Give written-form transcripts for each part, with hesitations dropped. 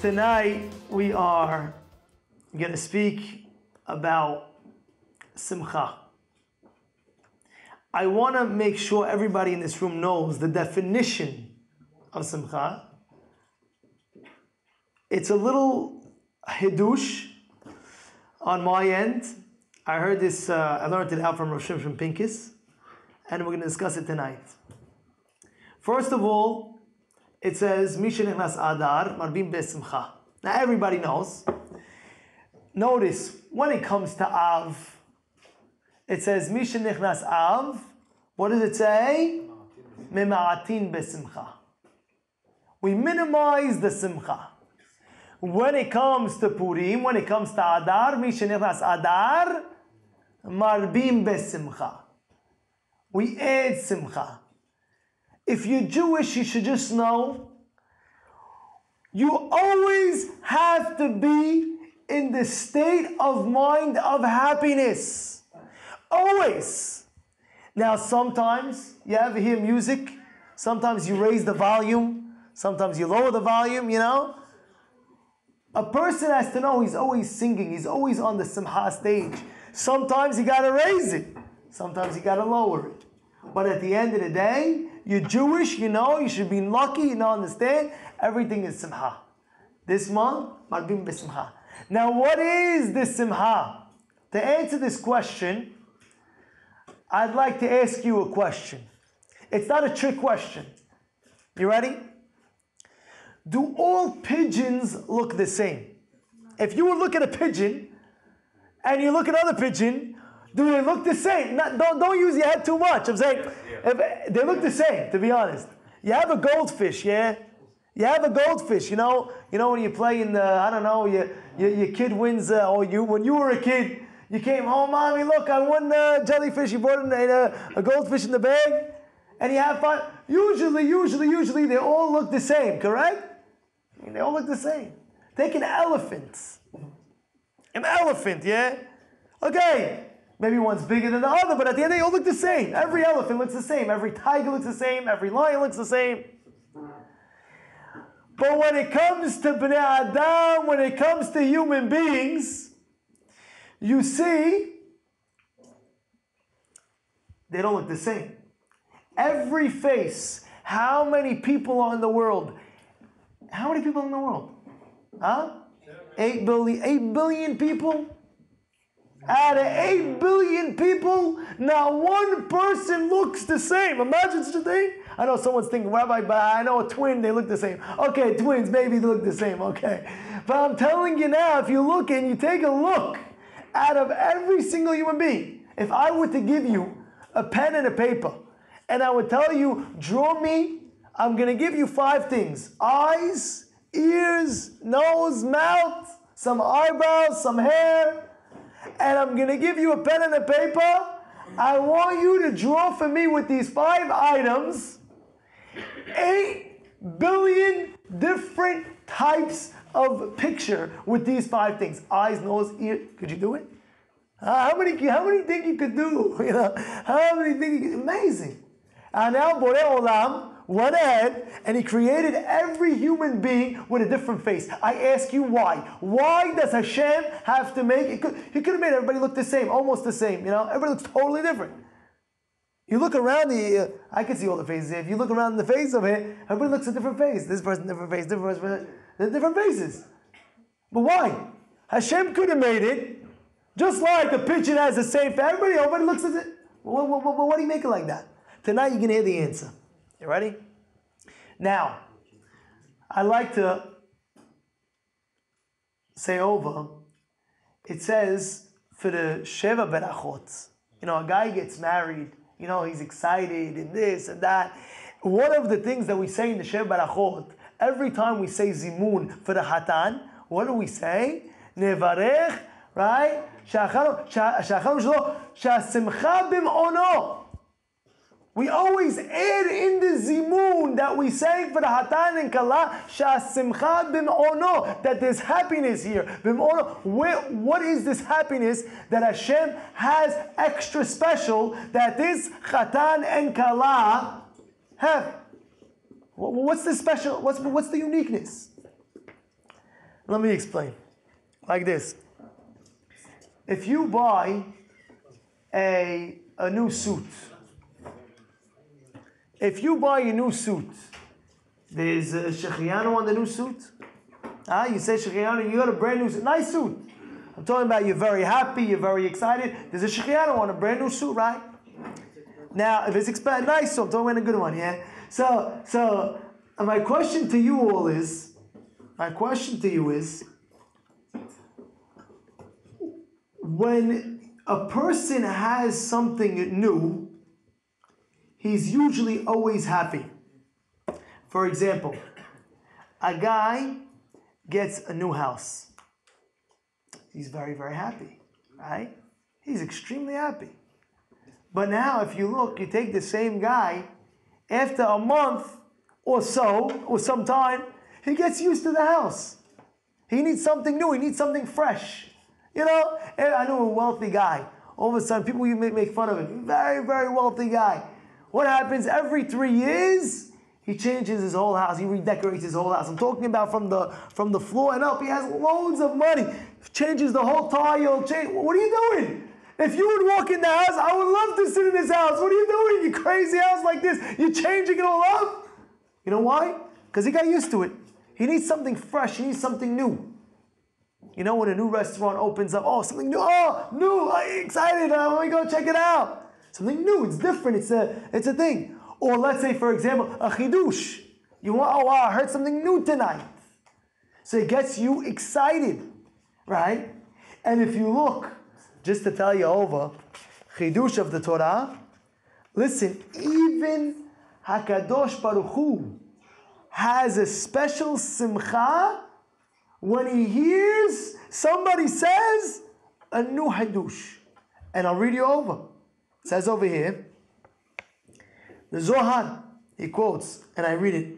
Tonight we are going to speak about simcha. I want to make sure everybody in this room knows the definition of simcha. It's a little hidush on my end. I heard this, I learned it out from Rosh from Pinkis, and we're going to discuss it tonight. First of all, it says, Misha nichnas adar, marbim besimcha. Now everybody knows. Notice, when it comes to Av, it says, Misha nichnas Av. What does it say? Mema'atin besimcha. We minimize the simcha. When it comes to Purim, when it comes to Adar, Misha nichnas Adar, marbim besimcha. We add simcha. If you're Jewish, you should just know you always have to be in the state of mind of happiness. Always. Now, sometimes you ever hear music, sometimes you raise the volume, sometimes you lower the volume, you know. A person has to know he's always singing, he's always on the simcha stage. Sometimes you got to raise it, sometimes you got to lower it. But at the end of the day, you're Jewish, you know, you should be lucky, you know, understand, everything is simcha. This month, marbim besimcha. Now, what is this simcha? To answer this question, I'd like to ask you a question. It's not a trick question. You ready? Do all pigeons look the same? If you would look at a pigeon, and you look at another pigeon, do they look the same? Don't use your head too much. I'm saying, if they look the same, to be honest. You have a goldfish, yeah? You have a goldfish, you know when you play in the, I don't know, your kid wins, when you were a kid, you came home, mommy, look, I won the jellyfish, you brought in a goldfish in the bag, and you have fun. Usually, they all look the same, correct? I mean, they all look the same. Take an elephant. An elephant, yeah? Okay. Maybe one's bigger than the other, but at the end they all look the same. Every elephant looks the same. Every tiger looks the same. Every lion looks the same. But when it comes to Bnei Adam, when it comes to human beings, you see, they don't look the same. Every face, how many people are in the world? How many people in the world? Huh? 8 billion people? Out of 8 billion people, not one person looks the same. Imagine such a thing. I know someone's thinking, Rabbi, but I know a twin, they look the same. Okay, twins, maybe they look the same, okay. But I'm telling you now, if you look and you take a look, out of every single human being, if I were to give you a pen and a paper, and I would tell you, draw me, I'm going to give you 5 things. Eyes, ears, nose, mouth, some eyebrows, some hair, and I'm going to give you a pen and a paper. I want you to draw for me with these 5 items 8 billion different types of picture with these 5 things. Eyes, nose, ear. Could you do it? How many think you could do? You know, how many think you could? Amazing. And now Borei Olam went ahead and he created every human being with a different face. I ask you why? Why does Hashem have to make it? He could have made everybody look the same, almost the same. You know, everybody looks totally different. You look around I can see all the faces. If you look around the face of it, everybody looks a different face. This person, different face, different person, different faces. But why? Hashem could have made it just like a pigeon has the same face. Everybody looks at it. Why do you make it like that? Tonight you're going to hear the answer. You ready? Now, I like to say over, it says for the Sheva Berachot, you know, a guy gets married, you know, he's excited and this and that. One of the things that we say in the Sheva Berachot, every time we say Zimun for the Hatan, what do we say? Nevarech, right? Sha'simcha bim'ono. We always add in the zimun that we say for the Hatan and Kala, Sha'simcha bim'ono, that there's happiness here. Bim'ono. What is this happiness that Hashem has extra special that this Hatan and Kala have? What's the special? What's the uniqueness? Let me explain. Like this. If you buy a new suit, there's a shechianu on the new suit. You say shechianu, you got a brand new suit, nice suit. I'm talking about you're very happy, you're very excited. There's a shechianu on a brand new suit, right? Now, if it's expensive, nice suit, I'm talking about a good one, yeah? So my question to you all is, when a person has something new, he's usually always happy. For example, a guy gets a new house. He's very, very happy, right? He's extremely happy. But now, if you look, you take the same guy, after a month or so, or some time, he gets used to the house. He needs something new, he needs something fresh. You know, I know a wealthy guy. All of a sudden, people make fun of him. Very, very wealthy guy. What happens every 3 years? He changes his whole house. He redecorates his whole house. I'm talking about from the floor and up. He has loads of money. Changes the whole tile. What are you doing? If you would walk in the house, I would love to sit in this house. What are you doing? You crazy house like this. You're changing it all up. You know why? Because he got used to it. He needs something fresh. He needs something new. You know, when a new restaurant opens up, oh, something new. Oh, new. I'm excited. Let me go check it out. Something new. It's different. It's a thing. Or let's say, for example, a chidush. You want, oh wow, I heard something new tonight. So it gets you excited, right? And if you look, just to tell you over, chidush of the Torah, listen, even HaKadosh Baruch Hu has a special simcha when he hears somebody says a new chidush. And I'll read you over. It says over here, the Zohar, he quotes, and I read it.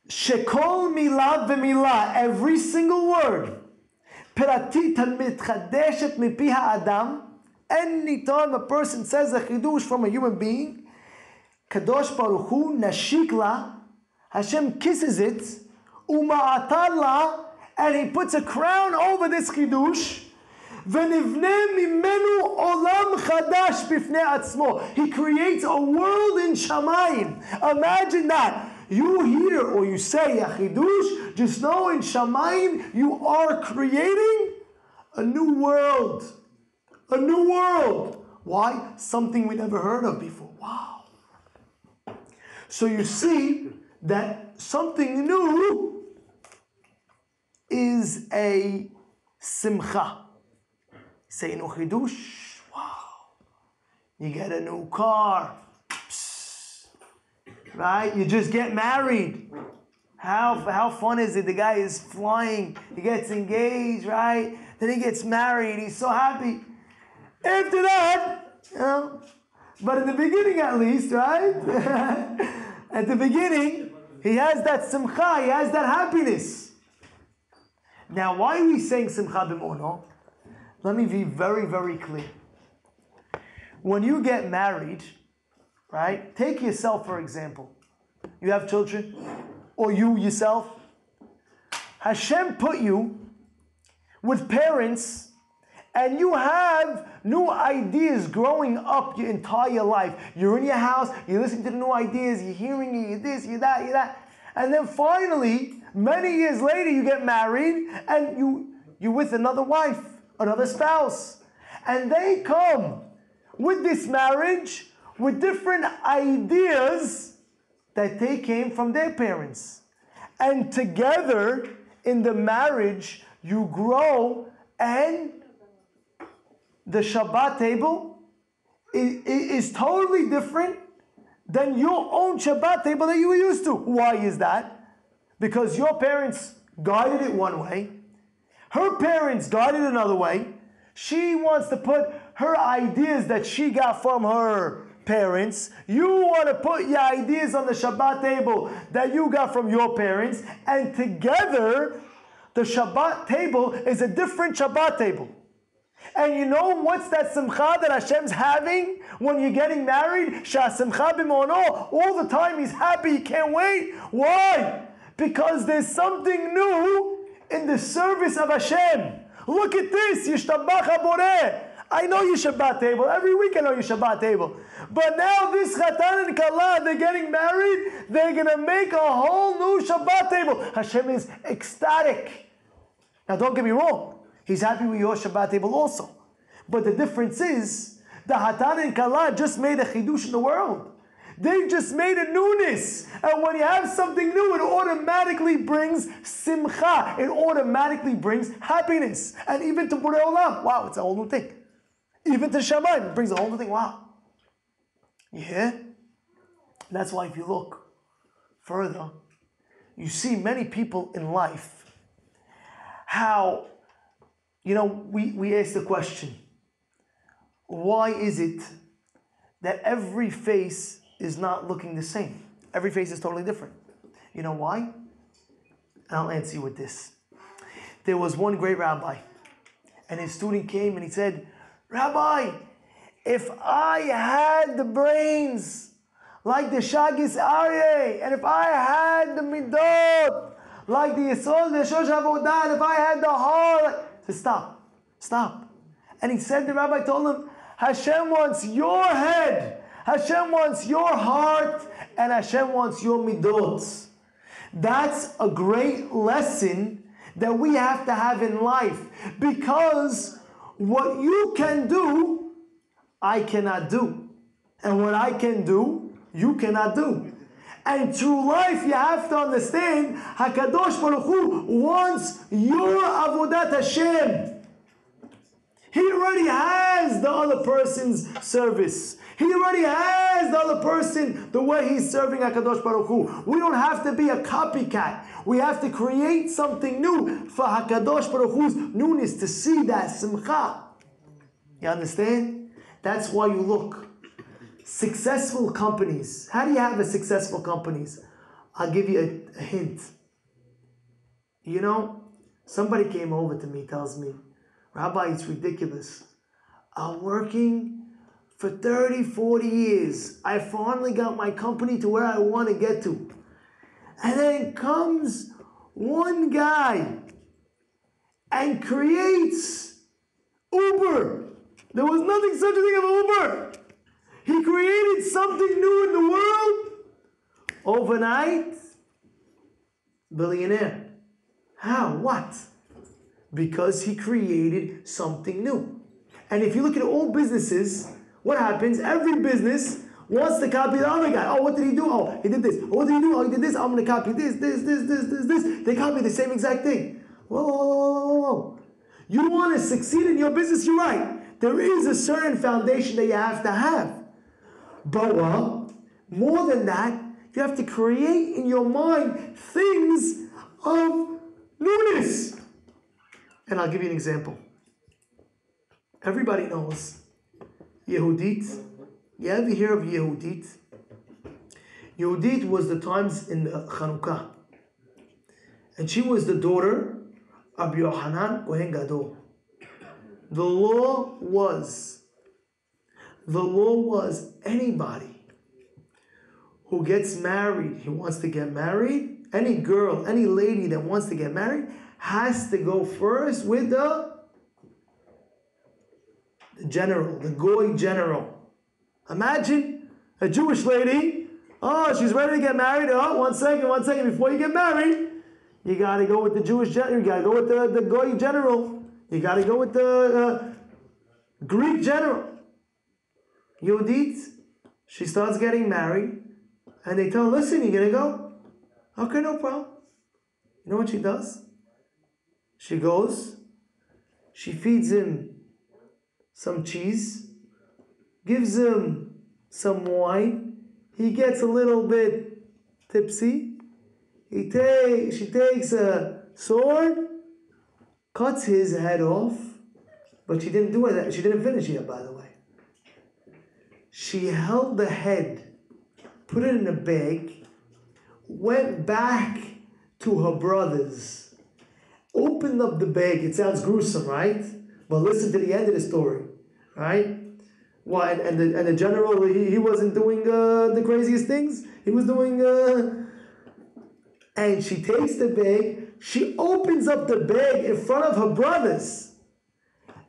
Shekol milah v'milah, every single word, peratit mitchadeshet mipi ha'adam, any time a person says a chidush from a human being, Kadosh Baruch Hu nashikla, Hashem kisses it, uma'atala, and he puts a crown over this chidush, ונבנה ממנו עולם חדש בפני עצמו. He creates a world in Shamayim. Imagine that. You hear or you say a chidush, just know in Shamayim you are creating a new world. A new world. Why? Something we never heard of before. Wow. So you see that something new is a simcha. Say no chidush, wow. You get a new car. Psst. Right? You just get married. How fun is it? The guy is flying. He gets engaged, right? Then he gets married. He's so happy. After that, you know, but in the beginning at least, right? At the beginning, he has that simcha, he has that happiness. Now, why are we saying simcha b'mono? Let me be very, very clear. When you get married, right? Take yourself, for example. You have children, or you yourself. Hashem put you with parents, and you have new ideas growing up your entire life. You're in your house, you're listening to the new ideas, you're hearing it, you're this, you're that, you're that. And then finally, many years later, you get married, and you're with another wife, another spouse. And they come with this marriage with different ideas that they came from their parents. And together in the marriage, you grow, and the Shabbat table is totally different than your own Shabbat table that you were used to. Why is that? Because your parents guided it one way. Her parents guided another way. She wants to put her ideas that she got from her parents. You want to put your ideas on the Shabbat table that you got from your parents. And together, the Shabbat table is a different Shabbat table. And you know what's that simcha that Hashem's having when you're getting married? Shah simcha b'mono. All the time he's happy, he can't wait. Why? Because there's something new in the service of Hashem. Look at this, Yishtabach HaBoreh. I know your Shabbat table. Every week I know your Shabbat table. But now this Chatan and Kala, they're getting married. They're going to make a whole new Shabbat table. Hashem is ecstatic. Now don't get me wrong. He's happy with your Shabbat table also. But the difference is, the Chatan and Kala just made a chidush in the world. They just made a newness. And when you have something new, it automatically brings simcha. It automatically brings happiness. And even to Borei Olam, wow, it's a whole new thing. Even to Shamayim, it brings a whole new thing. Wow. Yeah? That's why if you look further, you see many people in life, how, we ask the question, why is it that every face is not looking the same? Every face is totally different. You know why? And I'll answer you with this. There was one great rabbi, and his student came and he said, Rabbi, if I had the brains like the Shagis Aryeh, and if I had the Midot like the Yisod, the Shosh Avodah, and if I had the heart, he said, stop. And he said, the rabbi told him, Hashem wants your head, Hashem wants your heart, and Hashem wants your midot. That's a great lesson that we have to have in life. Because what you can do, I cannot do. And what I can do, you cannot do. And through life, you have to understand, HaKadosh Baruch Hu wants your Avodat Hashem. He already has the other person's service. He already has the other person, the way he's serving HaKadosh Baruch Hu. We don't have to be a copycat. We have to create something new for HaKadosh Baruch Hu's newness, to see that simcha. You understand? That's why you look. Successful companies. How do you have a successful companies? I'll give you a hint. Somebody came over to me, tells me, Rabbi, it's ridiculous. I'm working for 30, 40 years. I finally got my company to where I want to get to. And then comes one guy and creates Uber. There was nothing such a thing as Uber. He created something new in the world. Overnight, billionaire. How? What? Because he created something new. And if you look at all businesses, what happens? Every business wants to copy the other guy. Oh, what did he do? Oh, he did this. Oh, what did he do? Oh, he did this. I'm going to copy this. They copy the same exact thing. Whoa. You want to succeed in your business? You're right. There is a certain foundation that you have to have. But more than that, you have to create in your mind things of newness. And I'll give you an example. Everybody knows Yehudit. You ever hear of Yehudit? Yehudit was the times in Chanukah. And she was the daughter of Yohanan Kohen Gadol. The law was anybody who gets married, who wants to get married, any girl, any lady that wants to get married, has to go first with the general, the Goy general. Imagine a Jewish lady, she's ready to get married. One second, before you get married, you got to go with the Jewish general, you got to go with the Goy general, you got to go with the Greek general. Yehudit, she starts getting married, and they tell her, listen, you're going to go? Okay, no problem. You know what she does? She goes, she feeds him some cheese, gives him some wine, he gets a little bit tipsy, she takes a sword, cuts his head off, but she didn't do it. She didn't finish yet, by the way. She held the head, put it in a bag, went back to her brothers, opened up the bag. It sounds gruesome, right? But listen to the end of the story, right? Well, and the general, he wasn't doing the craziest things. He was doing And she takes the bag, she opens up the bag in front of her brothers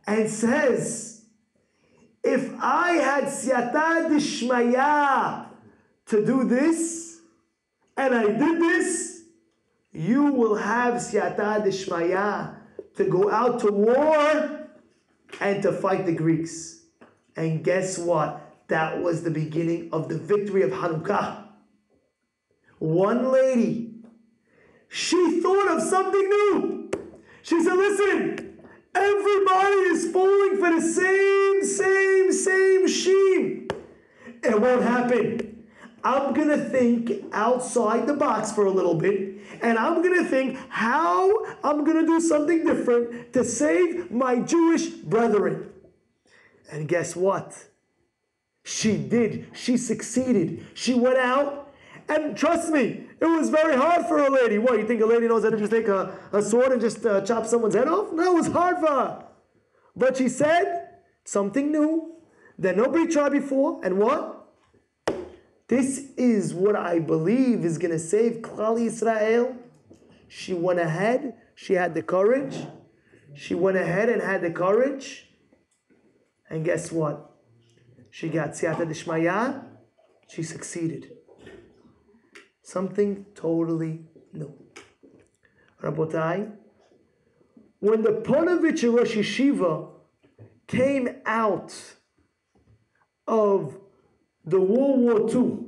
and says, if I had siyata d'shmaya to do this, and I did this, you will have siyata d'shmaya to go out to war and to fight the Greeks. And guess what? That was the beginning of the victory of Hanukkah. One lady, she thought of something new. She said, listen, everybody is falling for the same sheen. It won't happen. I'm going to think outside the box for a little bit, and I'm going to think how I'm going to do something different to save my Jewish brethren. And guess what? She did. She succeeded. She went out, and trust me, it was very hard for a lady. What, you think a lady knows how to just take a sword and just chop someone's head off? No, it was hard for her. But she said something new that nobody tried before. And what? This is what I believe is going to save Klal Yisrael. She went ahead. She had the courage. She went ahead and had the courage. And guess what? She got siyata d'shmaya. She succeeded. Something totally new. Rabotai, when the Ponovich Rosh Yeshiva came out of the World War II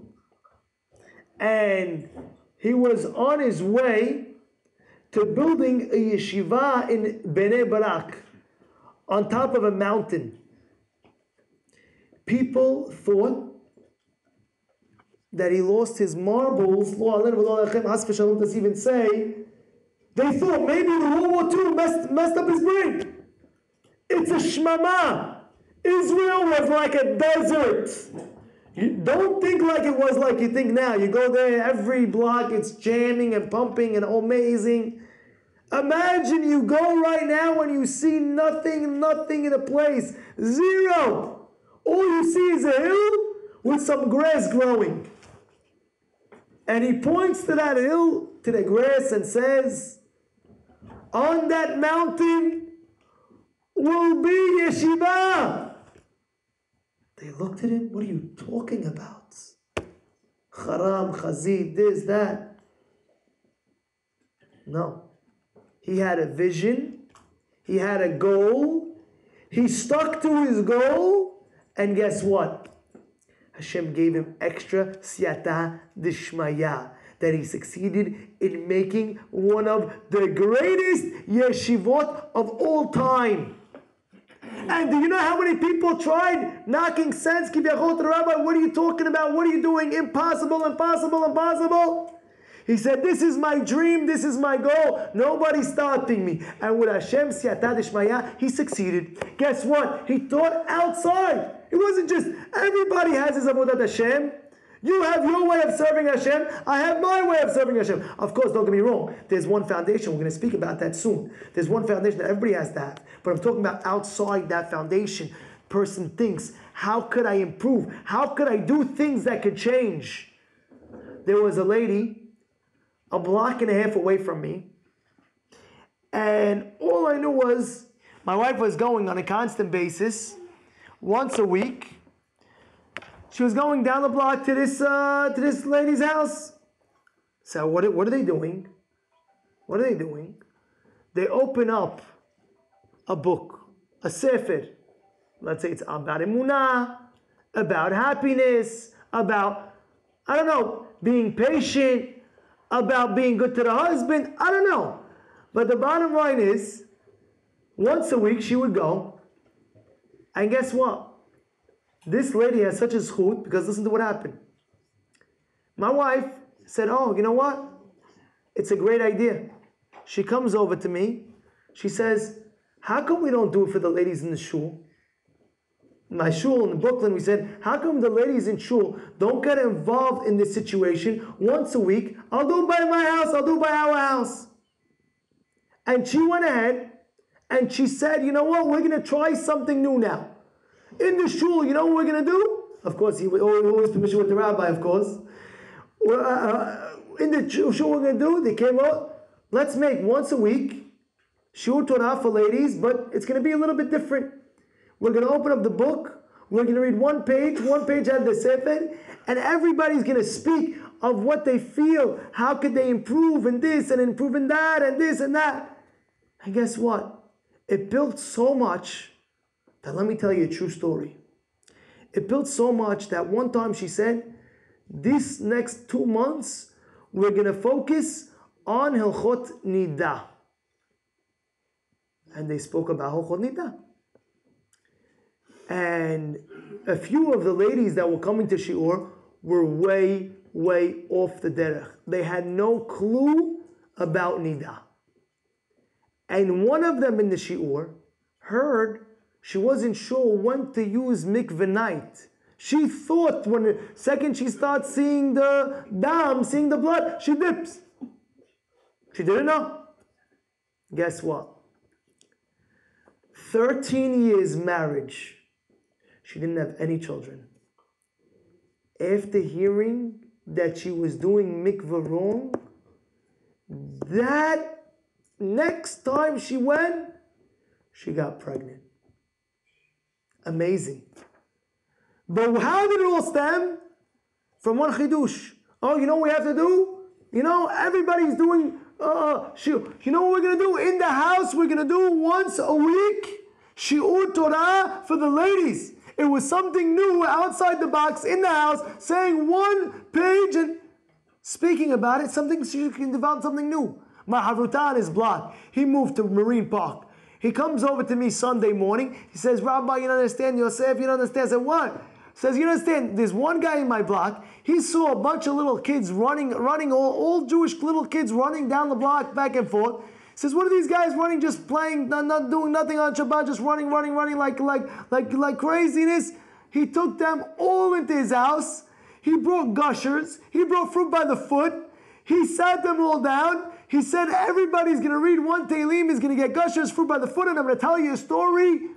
and he was on his way to building a yeshiva in Bnei Barak on top of a mountain, people thought that he lost his marbles. Does even say they thought maybe the World War II messed up his brain. It's a shmama. Israel was like a desert. You don't think like it was like you think now. You go there, every block it's jamming and pumping and amazing. Imagine you go right now and you see nothing in a place. Zero. All you see is a hill with some grass growing. And he points to that hill, to the grass, and says, on that mountain will be yeshiva. They looked at him, what are you talking about? Haram, chazid, this, that. No. He had a vision. He had a goal. He stuck to his goal. And guess what? Hashem gave him extra siyata d'shmaya, that he succeeded in making one of the greatest yeshivot of all time. And do you know how many people tried knocking sense? Kiviyachol to the rabbi, what are you talking about? What are you doing? Impossible, impossible, impossible. He said, this is my dream, this is my goal. Nobody's stopping me. And with Hashem siyata d'shmaya, he succeeded. Guess what? He thought outside. It wasn't just everybody has his avodat Hashem. You have your way of serving Hashem. I have my way of serving Hashem. Of course, don't get me wrong. There's one foundation. We're going to speak about that soon. There's one foundation that everybody has to have. But I'm talking about outside that foundation. Person thinks, how could I improve? How could I do things that could change? There was a lady a block and a half away from me. And all I knew was my wife was going on a constant basis, once a week. She was going down the block to this lady's house. So what are they doing? What are they doing? They open up a book, a sefer. Let's say it's about emunah, about happiness, about, I don't know, being patient, about being good to the husband. I don't know. But the bottom line is, once a week she would go. And guess what? This lady has such a zchut, because listen to what happened. My wife said, oh, you know what? It's a great idea. She comes over to me. She says, how come we don't do it for the ladies in the shul? My shul in Brooklyn, we said, how come the ladies in shul don't get involved in this situation once a week? I'll do it by my house. I'll do it by our house. And she went ahead and she said, you know what? We're going to try something new now. In the shul, you know what we're going to do? Of course, always permission with the rabbi, of course. in the shiur we're going to do, they came out, let's make once a week shiur Torah for ladies, but it's going to be a little bit different. We're going to open up the book, we're going to read one page out of the Sefer, and everybody's going to speak of what they feel, how could they improve in this and improve in that and this and that. And guess what? It built so much that, let me tell you a true story. It built so much that one time she said, this next 2 months, we're going to focus on Hilchot Nida. And they spoke about Hilchot Nida. And a few of the ladies that were coming to shiur were way off the derech. They had no clue about Nida. And one of them in the shiur heard she wasn't sure when to use mikveh night. She thought when the second she starts seeing the dam, seeing the blood, she dips. She didn't know. Guess what? 13 years marriage. She didn't have any children. After hearing that she was doing mikveh wrong, that next time she went, she got pregnant. Amazing. But how did it all stem? From one chidush. Oh, you know what we have to do? You know, everybody's doing shiur. You know what we're going to do? In the house, we're going to do once a week shiur Torah for the ladies. It was something new outside the box in the house, saying one page and speaking about it, something she can develop something new. My Havrutan is blocked. He moved to Marine Park. He comes over to me Sunday morning. He says, Rabbi, you don't understand, Yosef, you don't understand. I said, what? He says, you don't understand, there's one guy in my block. He saw a bunch of little kids running, all Jewish little kids running down the block back and forth. He says, what are these guys running, just playing, not doing nothing on Shabbat, just running like craziness? He took them all into his house. He brought gushers. He brought fruit by the foot. He sat them all down. He said, everybody's going to read one Tehillim, is going to get gushers, fruit by the foot, and I'm going to tell you a story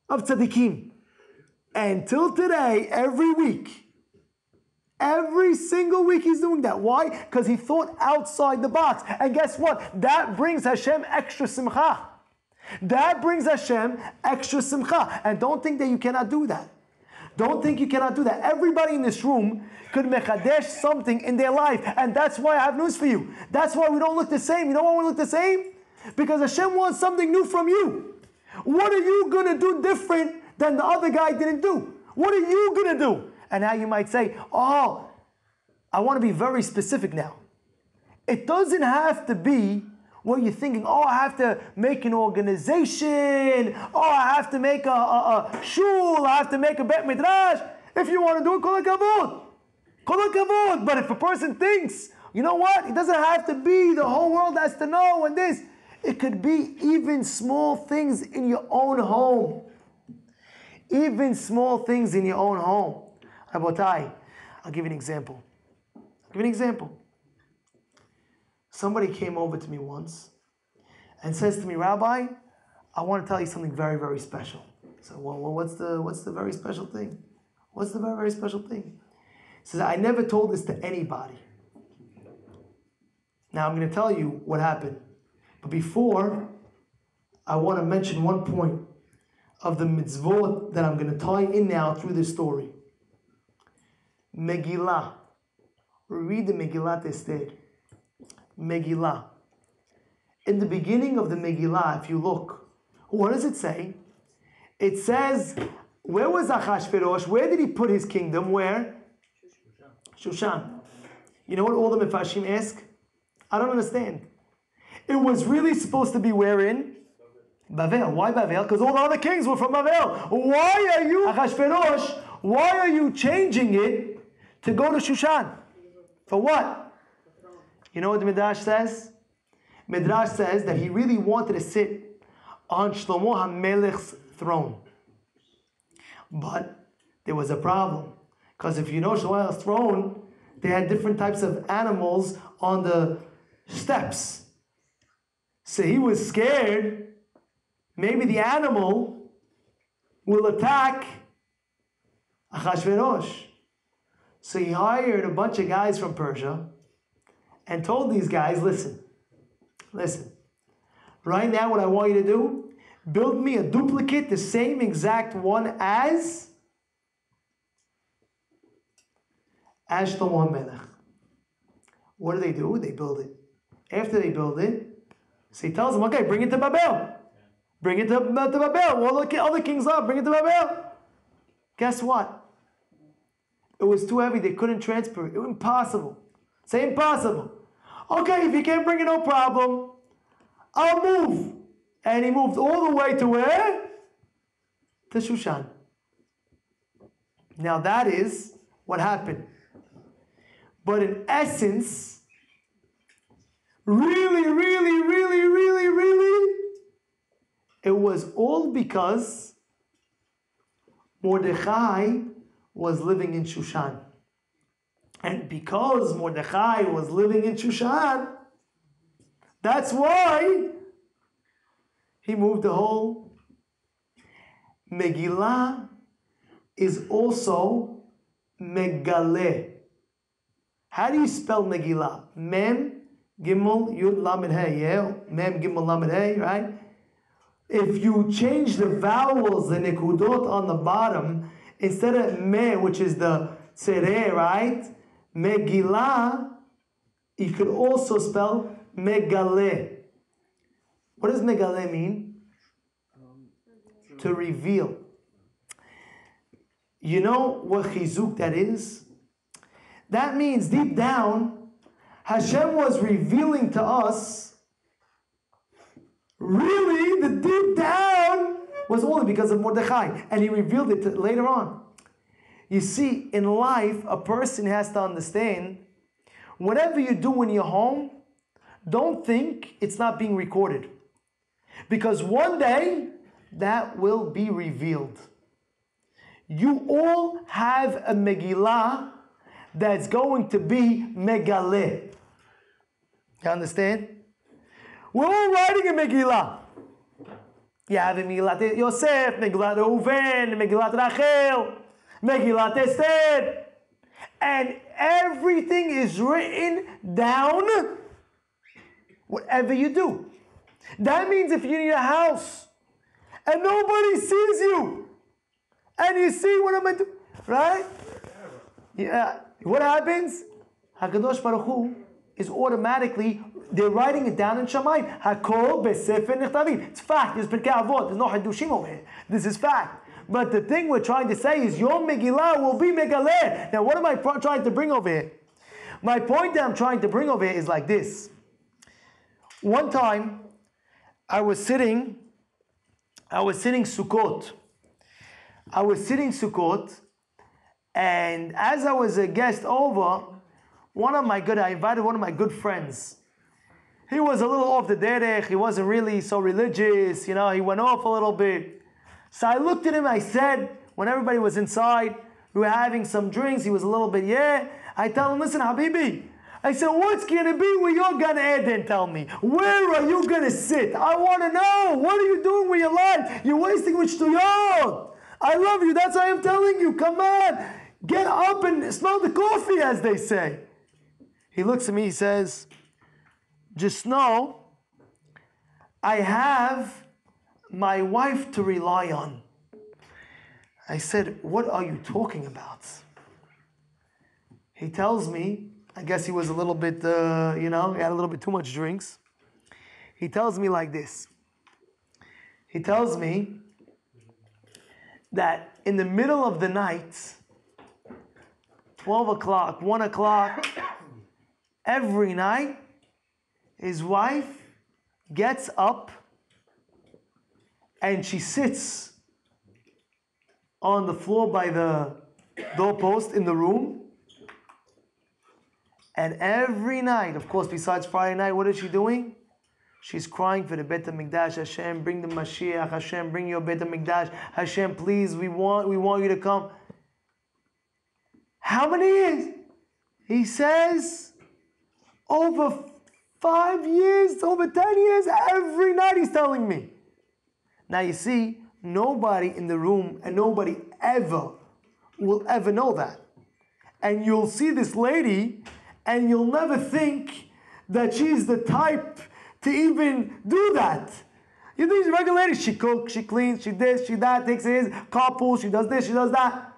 of tzaddikim. And till today, every single week he's doing that. Why? Because he thought outside the box. And guess what? That brings Hashem extra simcha. That brings Hashem extra simcha. And don't think that you cannot do that. Don't think you cannot do that. Everybody in this room could mechadesh something in their life. And that's why I have news for you. That's why we don't look the same. You know why we look the same? Because Hashem wants something new from you. What are you going to do different than the other guy didn't do? What are you going to do? And now you might say, oh, I want to be very specific now. It doesn't have to be what you're thinking, oh, I have to make an organization, oh, I have to make a shul, I have to make a bet midrash. If you want to do it, kol hakavod. Kol hakavod. But if a person thinks, you know what, it doesn't have to be, the whole world has to know, and this. It could be even small things in your own home. Even small things in your own home. Rabotai, I'll give you an example. Somebody came over to me once and says to me, Rabbi, I want to tell you something very, very special. So, well, what's the very special thing? What's the very, very special thing? He says, I never told this to anybody. Now I'm going to tell you what happened. But before, I want to mention one point of the mitzvot that I'm going to tie in now through this story. Megillah. Read the Megillat Esther. Megillah. In the beginning of the Megillah, if you look, what does it say? It says, where was Achashverosh? Where did he put his kingdom? Where? Shushan. You know what all the Mefashim ask? I don't understand. It was really supposed to be where in? Bavel. Why Bavel? Because all the other kings were from Bavel. Why are you, Achashverosh, why are you changing it to go to Shushan? For what? You know what the Midrash says? Midrash says that he really wanted to sit on Shlomo HaMelech's throne. But there was a problem. Because if you know Shlomo HaMelech's throne, they had different types of animals on the steps. So he was scared. Maybe the animal will attack Achashverosh. So he hired a bunch of guys from Persia and told these guys, listen, right now what I want you to do, build me a duplicate, the same exact one as Shlomo Melech. What do? They build it. After they build it, so he tells them, okay, bring it to Babel. Bring it to Babel. All the kings love, bring it to Babel. Guess what? It was too heavy. They couldn't transport it. It was impossible. Say impossible. Okay, if you can't bring it, no problem. I'll move. And he moved all the way to where? To Shushan. Now that is what happened. But in essence, really, it was all because Mordechai was living in Shushan. And because Mordechai was living in Shushan, that's why he moved the whole. Megillah is also Megaleh. How do you spell Megillah? Mem, Gimel, Yud, Lamed, Hey. Yeah? Mem, Gimel, Lamed, Hey, right? If you change the vowels, the nekudot on the bottom, instead of me, which is the tzere, right? Megillah, you could also spell Megaleh. What does Megaleh mean? To reveal. You know what chizuk that is? That means deep down, Hashem was revealing to us, really, the deep down was only because of Mordechai. And he revealed it later on. You see, in life, a person has to understand, whatever you do when you're home, don't think it's not being recorded. Because one day, that will be revealed. You all have a Megillah that's going to be Megaleh. You understand? We're all writing a Megillah. You have a Megillat Yosef, Megillat Reuven, Megillat Rachel, Megillat Esther. And everything is written down, whatever you do. That means if you're in your house and nobody sees you, and you see what am I doing, right? Yeah. What happens? HaKadosh Baruch Hu is automatically, they're writing it down in Shamayim. Hakol besefer nichtavim. It's fact. There's Pirkei Avot. There's no Hadushim over here. This is fact. But the thing we're trying to say is your Megillah will be Megaleh. Now what am I trying to bring over here? My point that I'm trying to bring over here is like this. One time, I was sitting Sukkot. And as I was a guest over, I invited one of my good friends. He was a little off the derech. He wasn't really so religious. He went off a little bit. So I looked at him. I said, when everybody was inside, we were having some drinks. He was a little bit, I tell him, listen, Habibi. I said, what's going to be where you're going to Eden? Tell me. Where are you going to sit? I want to know. What are you doing with your life? You're wasting with shtuyot. I love you. That's why I'm telling you. Come on. Get up and smell the coffee, as they say. He looks at me. He says, just know, I have my wife to rely on. I said, what are you talking about? He tells me, I guess he was a little bit, he had a little bit too much drinks. He tells me like this. He tells me that in the middle of the night, 12 o'clock, 1 o'clock, every night, his wife gets up and she sits on the floor by the doorpost in the room. And every night, of course, besides Friday night, what is she doing? She's crying for the Beit HaMikdash. Hashem, bring the Mashiach. Hashem, bring your Beit HaMikdash. Hashem, please, we want you to come. How many years? He says, over 5 years, over 10 years, every night he's telling me. Now you see, nobody in the room and nobody ever will ever know that. and you'll see this lady, and you'll never think that she's the type to even do that. You think she's a regular lady. She cooks, she cleans, she this, she that, takes his carpool, she does this, she does that.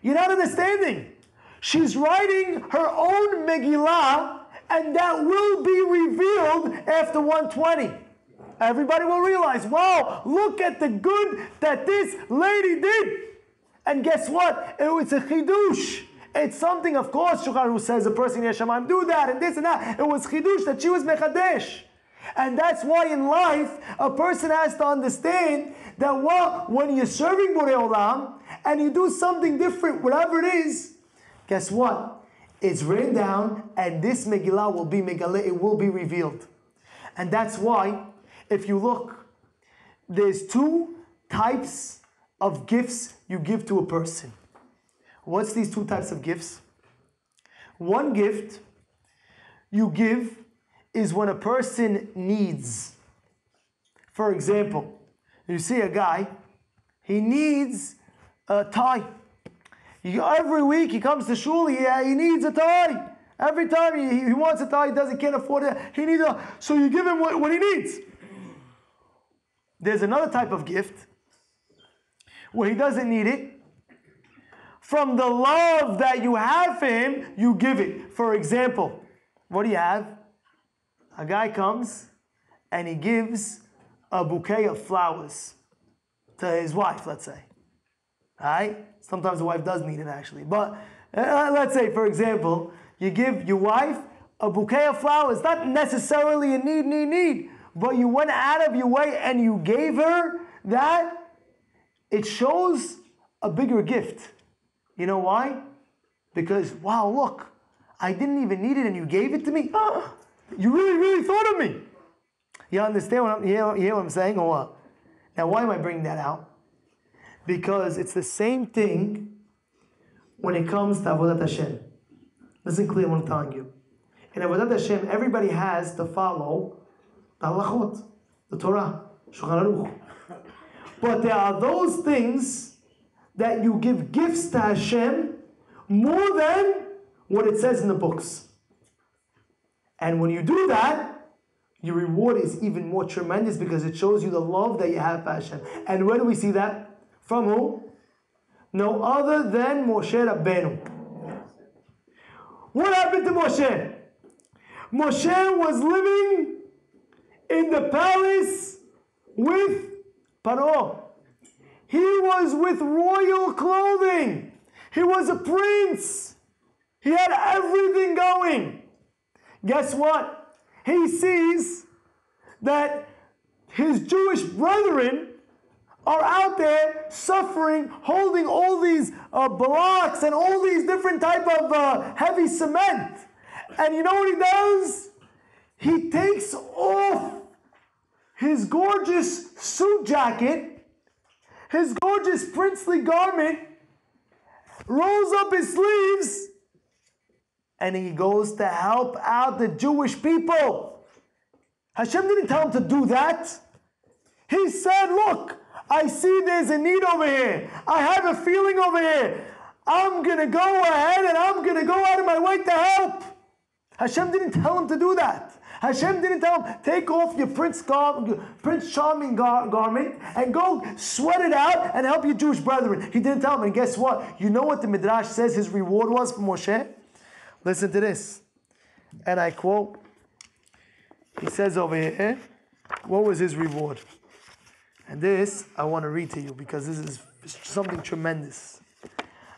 You're not understanding. She's writing her own Megillah, and that will be revealed after 120. Everybody will realize, wow, look at the good that this lady did. And guess what? It was a chidush. It's something, of course, Shulchan Aruch says a person in Yeshamayim do that and this and that. It was chidush that she was mechadesh. And that's why in life, a person has to understand that when you're serving Borei Olam and you do something different, whatever it is, guess what? It's written down, and this Megillah will be Megillah, it will be revealed. And that's why, if you look, there's two types of gifts you give to a person. What's these two types of gifts? One gift you give is when a person needs. For example, you see a guy, he needs a tie. Every week he comes to shul, he needs a tie. Every time he wants a tie, he can't afford it. He needs so you give him what he needs. There's another type of gift where he doesn't need it. From the love that you have for him, you give it. For example, what do you have? A guy comes and he gives a bouquet of flowers to his wife, let's say. Right? Sometimes the wife does need it actually. But let's say, for example, you give your wife a bouquet of flowers. Not necessarily a need. But you went out of your way and you gave her that. It shows a bigger gift. You know why? Because, wow, look, I didn't even need it and you gave it to me. Oh, you really, really thought of me. You understand you hear what I'm saying or what? Now, why am I bringing that out? Because it's the same thing when it comes to Avodat Hashem. Listen clearly what I'm telling you. In Avodat Hashem, everybody has to follow the halachot, the Torah, Shulchan Aruch. But there are those things that you give gifts to Hashem more than what it says in the books. And when you do that, your reward is even more tremendous because it shows you the love that you have for Hashem. And where do we see that? From who? No other than Moshe Rabbeinu. What happened to Moshe? Moshe was living in the palace with Paro. He was with royal clothing. He was a prince. He had everything going. Guess what? He sees that his Jewish brethren are out there suffering, holding all these blocks and all these different type of heavy cement. And you know what he does? He takes off his gorgeous suit jacket, his gorgeous princely garment, rolls up his sleeves, and he goes to help out the Jewish people. Hashem didn't tell him to do that. He said, look, I see there's a need over here. I have a feeling over here. I'm going to go ahead and I'm going to go out of my way to help. Hashem didn't tell him to do that. Hashem didn't tell him, take off your Prince Charming garment and go sweat it out and help your Jewish brethren. He didn't tell him. And guess what? You know what the Midrash says his reward was for Moshe? Listen to this. And I quote, he says over here, what was his reward? And this, I want to read to you because this is something tremendous.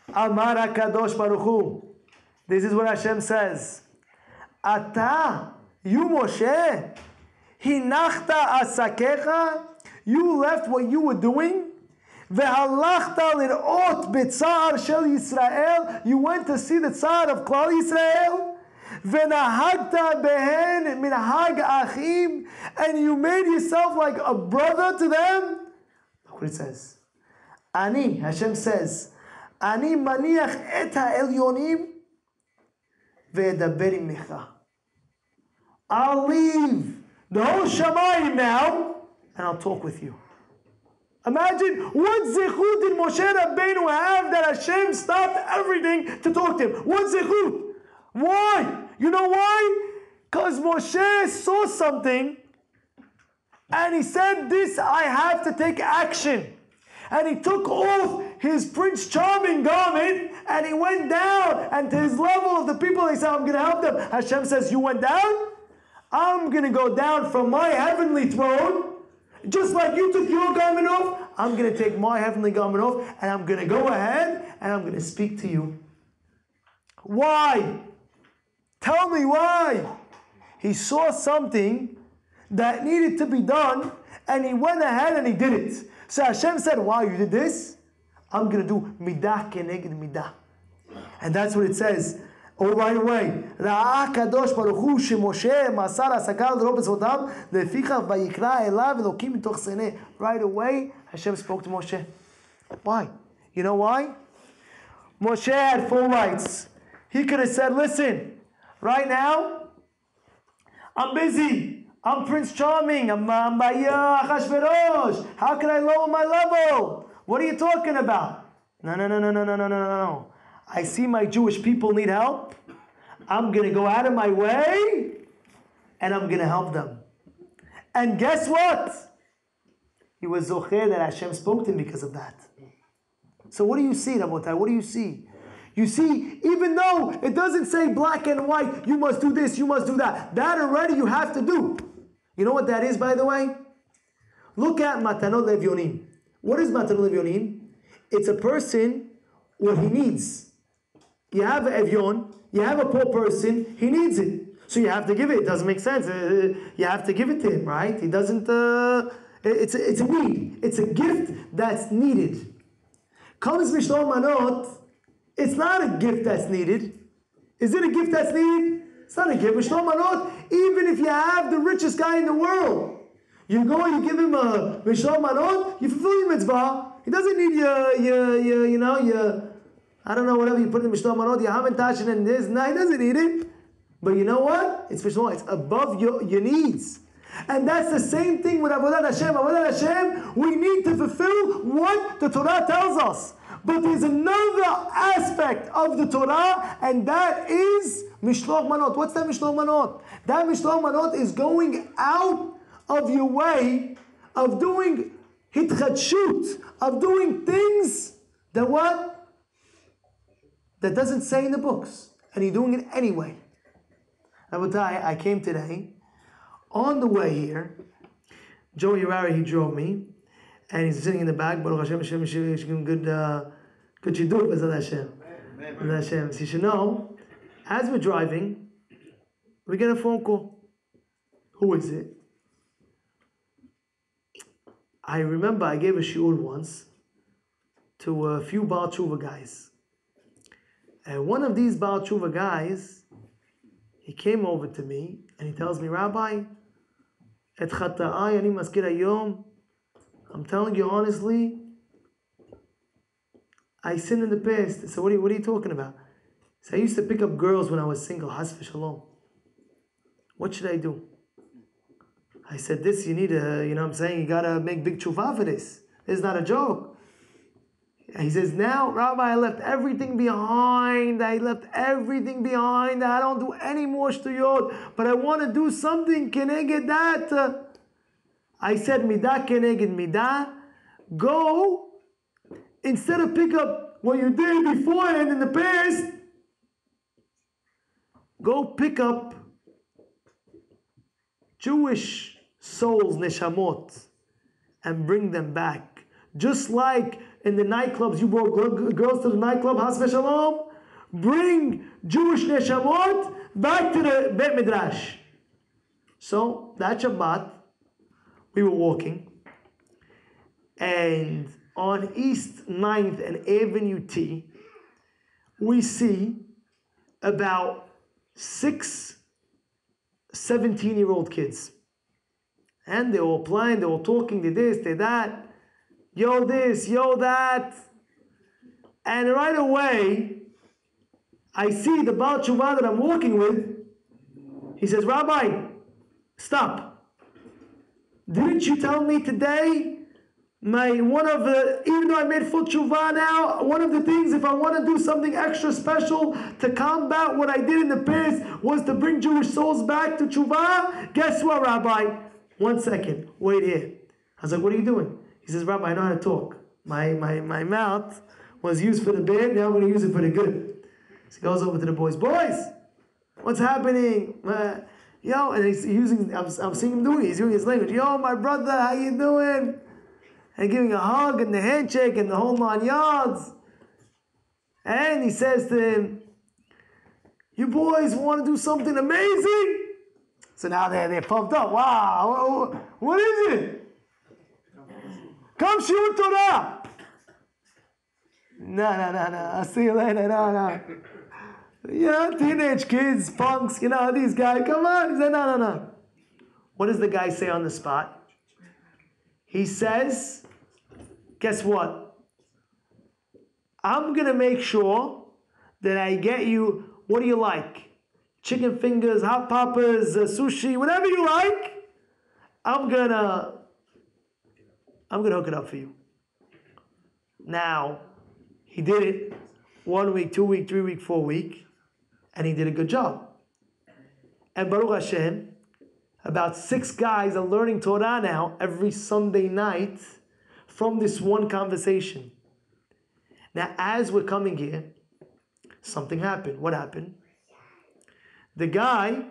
Amar HaKadosh Baruch Hu. This is what Hashem says. Ata, you Moshe, hinachta asakecha, you left what you were doing. Vehalachta lirot b'tzar shel Yisrael, you went to see the tzar of Klal Yisrael. Venahagta behen minhag achim, and you made yourself like a brother to them. Look what it says. Ani, Hashem says, Ani maniach et ha'elyonim ve'edaber imecha. I'll leave the whole Shamayim now, and I'll talk with you. Imagine what zichut did Moshe Rabbeinu have that Hashem stopped everything to talk to him. What zechut? Why? You know why? Because Moshe saw something and he said, this I have to take action. And he took off his Prince Charming garment and he went down. And to his level of the people, he said, I'm going to help them. Hashem says, you went down? I'm going to go down from my heavenly throne. Just like you took your garment off, I'm going to take my heavenly garment off. And I'm going to go ahead and I'm going to speak to you. Why? Tell me why. He saw something that needed to be done. And he went ahead and he did it. So Hashem said, wow, you did this? I'm going to do midah keneged midah. And that's what it says. Oh, right away. Right away, Hashem spoke to Moshe. Why? You know why? Moshe had full rights. He could have said, listen, right now, I'm busy. I'm Prince Charming. I'm Achashverosh. How can I lower my level? What are you talking about? No. I see my Jewish people need help. I'm going to go out of my way and I'm going to help them. And guess what? He was zocher that Hashem spoke to him because of that. So what do you see, Rabotai? What do you see? You see, even though it doesn't say black and white, you must do this, you must do that. That already you have to do. You know what that is, by the way? Look at Matanot Levyonim. What is Matanot Levyonim? It's a person, what he needs. You have an Evyon, you have a poor person, he needs it. So you have to give it. It doesn't make sense. You have to give it to him, right? He doesn't, it's a need. It's a gift that's needed. Comes Mishloach Manot, it's not a gift that's needed. Is it a gift that's needed? It's not a gift. Mishloach Manot, even if you have the richest guy in the world, you go and you give him a Mishloach Manot, you fulfill your mitzvah. He doesn't need your I don't know, whatever you put in the Mishloach Manot, your hamantash and this. No, he doesn't need it. But you know what? It's Mishloach, it's above your needs. And that's the same thing with Avodat Hashem. Avodat Hashem, we need to fulfill what the Torah tells us. But there's another aspect of the Torah, and that is Mishloach Manot. What's that Mishloach Manot? That Mishloach Manot is going out of your way of doing hitchadshut, of doing things that what? That doesn't say in the books. And you're doing it anyway. I came today. On the way here, Joe Urari, he drove me. And he's sitting in the back. Baruch Hashem, good shidduch, B'ezrat Hashem. B'ezrat Hashem. So you should know, as we're driving, we get a phone call. Who is it? I remember I gave a shiur once to a few Baal Tshuva guys. And one of these Baal Tshuva guys, he came over to me and he tells me, Rabbi, et chata'ai ani maskir hayom, I'm telling you honestly, I sinned in the past. So what are you talking about? So I used to pick up girls when I was single, has v'shalom. What should I do? I said, this, you need a, you know what I'm saying, you got to make big tshuva for this. This is not a joke. He says, now, Rabbi, I left everything behind. I don't do any more shtuyot. But I want to do something. Keneged that. I said, midah keneged midah. Go, instead of pick up what you did beforehand in the past, go pick up Jewish souls, neshamot, and bring them back. Just like in the nightclubs, you brought girls to the nightclub, has v'shalom, bring Jewish neshamot back to the Bet Midrash. So, that Shabbat, we were walking, and on East 9th and Avenue T, we see about 6 17-year-old kids. And they're all playing, they're all talking, they this, they that. Yo this, yo that. And right away, I see the Baal Tshuva that I'm walking with. He says, Rabbi, stop. Didn't you tell me today Even though I made full tshuva now, one of the things, if I want to do something extra special to combat what I did in the past, was to bring Jewish souls back to tshuva. Guess what, Rabbi? 1 second, wait here. I was like, what are you doing? He says, Rabbi, I know how to talk. My mouth was used for the bad, now I'm going to use it for the good. So he goes over to the boys, what's happening? Yo, and he's using, I'm seeing him doing it, he's using his language. Yo, my brother, how you doing? And giving a hug and the handshake and the whole 9 yards. And he says to him, you boys want to do something amazing? So now they're pumped up. Wow, what is it? Come shiur Torah. No. I'll see you later. No. Teenage kids, punks, these guys. Come on. He said, no. What does the guy say on the spot? He says, guess what? I'm going to make sure that I get you, what do you like? Chicken fingers, hot poppers, sushi, whatever you like. I'm gonna hook it up for you. Now, he did it 1 week, 2 week, 3 week, 4 week, and he did a good job. And Baruch Hashem, about 6 guys are learning Torah now every Sunday night from this one conversation. Now, as we're coming here, something happened. What happened? The guy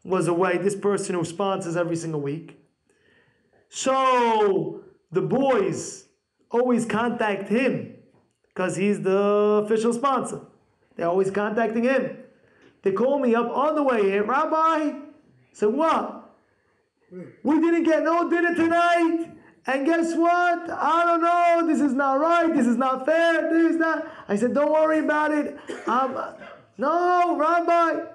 was away, this person who sponsors every single week. So the boys always contact him because he's the official sponsor. They're always contacting him. They call me up on the way here, Rabbi. I said, what? We didn't get no dinner tonight. And guess what? I don't know. This is not right. This is not fair. This is not. I said, don't worry about it. No, Rabbi.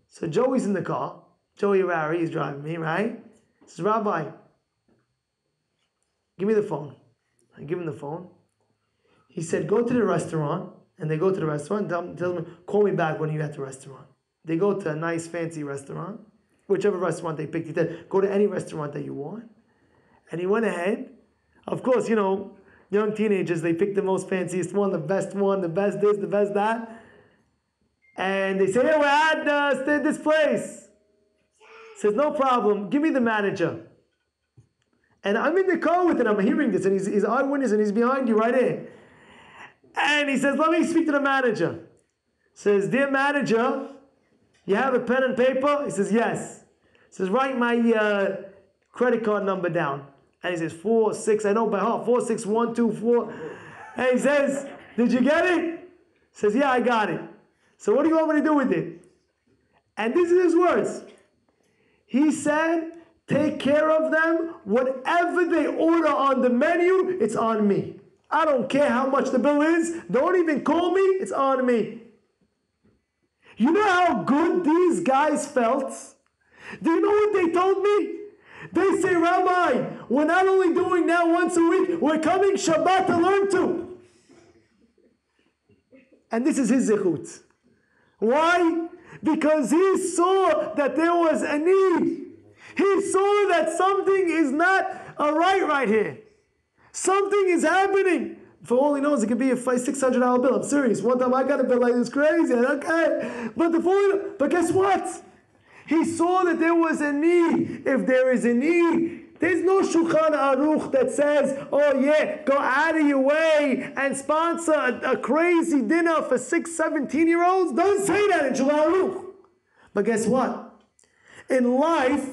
So Joey's in the car. Joey Rari is driving me, right? He says, Rabbi, give me the phone. I give him the phone. He said, go to the restaurant. And they go to the restaurant. Tell them, call me back when you're at the restaurant. They go to a nice, fancy restaurant. Whichever restaurant they picked. He said, go to any restaurant that you want. And he went ahead. Of course, young teenagers, they pick the most fanciest one, the best this, the best that. And they say, hey, we're at this place. He says, no problem. Give me the manager. And I'm in the car with it. I'm hearing this. And he's eyewitness and he's behind you right here. And he says, let me speak to the manager. He says, dear manager, you have a pen and paper? He says, yes. He says, write my credit card number down. And he says, 46, I know by heart, 46124. And he says, did you get it? He says, yeah, I got it. So what do you want me to do with it? And this is his words. He said, take care of them. Whatever they order on the menu, it's on me. I don't care how much the bill is. Don't even call me. It's on me. You know how good these guys felt? Do you know what they told me? They say, Rabbi, we're not only doing that once a week, we're coming Shabbat to learn to. And this is his zechut. Why? Because he saw that there was a need. He saw that something is not right here. Something is happening. For all he knows, it could be a $600 bill. I'm serious. One time I got a bill like this crazy. Okay. But guess what? He saw that there was a need. If there is a need, there's no Shulchan Aruch that says, oh yeah, go out of your way and sponsor a crazy dinner for 6, 17-year-olds. Don't say that in Shulchan Aruch. But guess what? In life,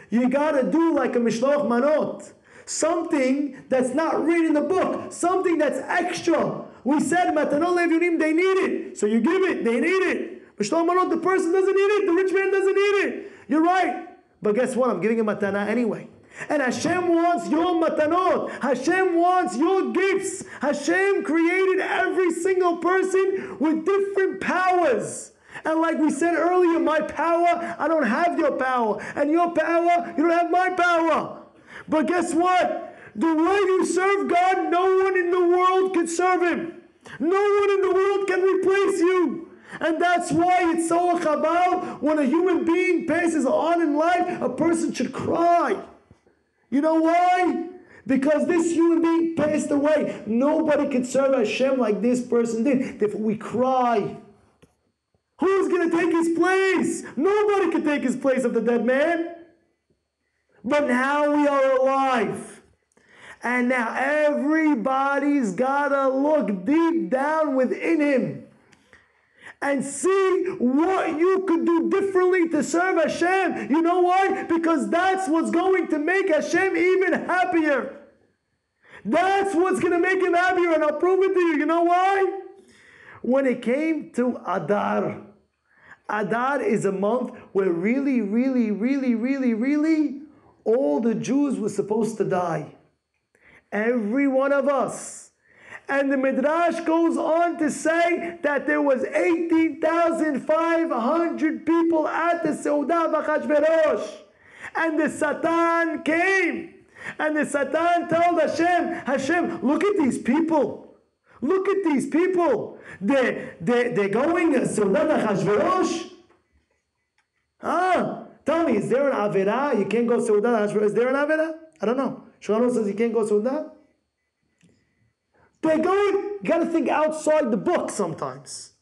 you got to do like a Mishloach Manot. Something that's not written in the book. Something that's extra. We said, Matanot Levunim, they need it. So you give it, they need it. Mishloach Manot, the person doesn't need it. The rich man doesn't need it. You're right. But guess what? I'm giving a matana anyway. And Hashem wants your matanot. Hashem wants your gifts. Hashem created every single person with different powers. And like we said earlier, my power, I don't have your power. And your power, you don't have my power. But guess what? The way you serve God, no one in the world can serve Him. No one in the world can replace you. And that's why it's so chabal when a human being passes on in life, a person should cry. You know why? Because this human being passed away. Nobody could serve Hashem like this person did. Therefore we cry. Who's going to take his place? Nobody can take his place of the dead man. But now we are alive. And now everybody's got to look deep down within him and see what you could do differently to serve Hashem. You know why? Because that's what's going to make Hashem even happier. That's what's going to make him happier, and I'll prove it to you. You know why? When it came to Adar, Adar is a month where really, all the Jews were supposed to die. Every one of us. And the Midrash goes on to say that there was 18,500 people at the Seudah V'Achashverosh. And the Satan came. And the Satan told Hashem, look at these people. Look at these people. They're going to Seudah V'Achashverosh. Tell me, is there an Avirah? You can't go Seudah V'Achashverosh. Is there an Avirah? I don't know. Shulchan says you can't go Seudah. They're going, you got to think outside the book sometimes.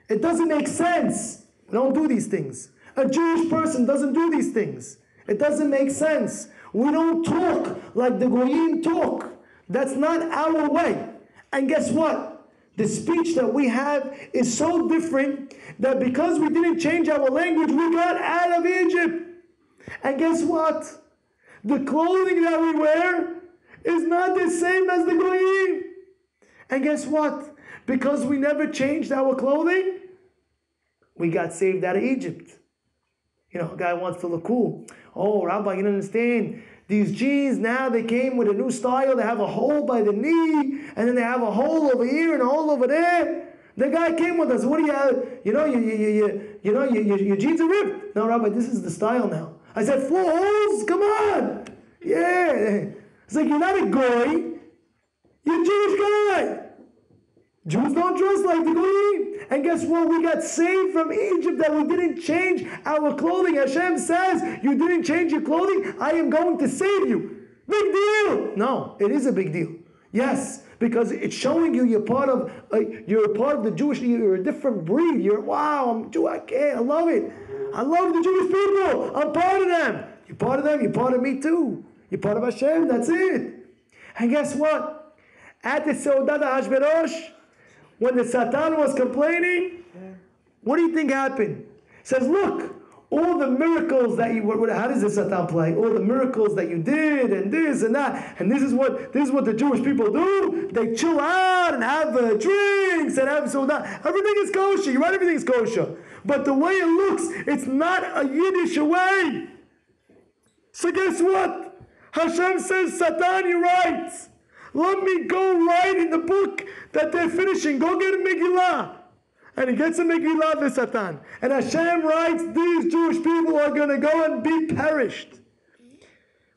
It doesn't make sense. We don't do these things. A Jewish person doesn't do these things. It doesn't make sense. We don't talk like the Goyim talk. That's not our way. And guess what? The speech that we have is so different that because we didn't change our language, we got out of Egypt. And guess what? The clothing that we wear is not the same as the Goyim. And guess what? Because we never changed our clothing, we got saved out of Egypt. You know, a guy wants to look cool. Oh, Rabbi, you don't understand. These jeans now, they came with a new style. They have a hole by the knee, and then they have a hole over here and a hole over there. The guy came with us. What do you have? You know, your jeans are ripped. No, Rabbi, this is the style now. I said, 4 holes? Come on. Yeah. It's like, you're not a goy. You're a Jewish guy. Jews don't dress like the Goyim. And guess what? We got saved from Egypt that we didn't change our clothing. Hashem says, you didn't change your clothing, I am going to save you. Big deal. No, it is a big deal. Yes, because it's showing you you're part of the Jewish, you're a different breed. I'm Jew, I love it. I love the Jewish people. I'm part of them. You're part of them, you're part of me too. You're part of Hashem, that's it. And guess what? At the Seudah V'Achashverosh, when the Satan was complaining, what do you think happened? It says, look, all the miracles that you, how does the Satan play? All the miracles that you did, and this and that, and this is what the Jewish people do. They chill out and have drinks and have Seudah. Everything is kosher. You're right, everything is kosher. But the way it looks, it's not a Yiddish way. So guess what? Hashem says, Satan, you're right. Let me go write in the book that they're finishing. Go get a Megillah. And he gets a Megillah to Satan. And Hashem writes, these Jewish people are going to go and be perished.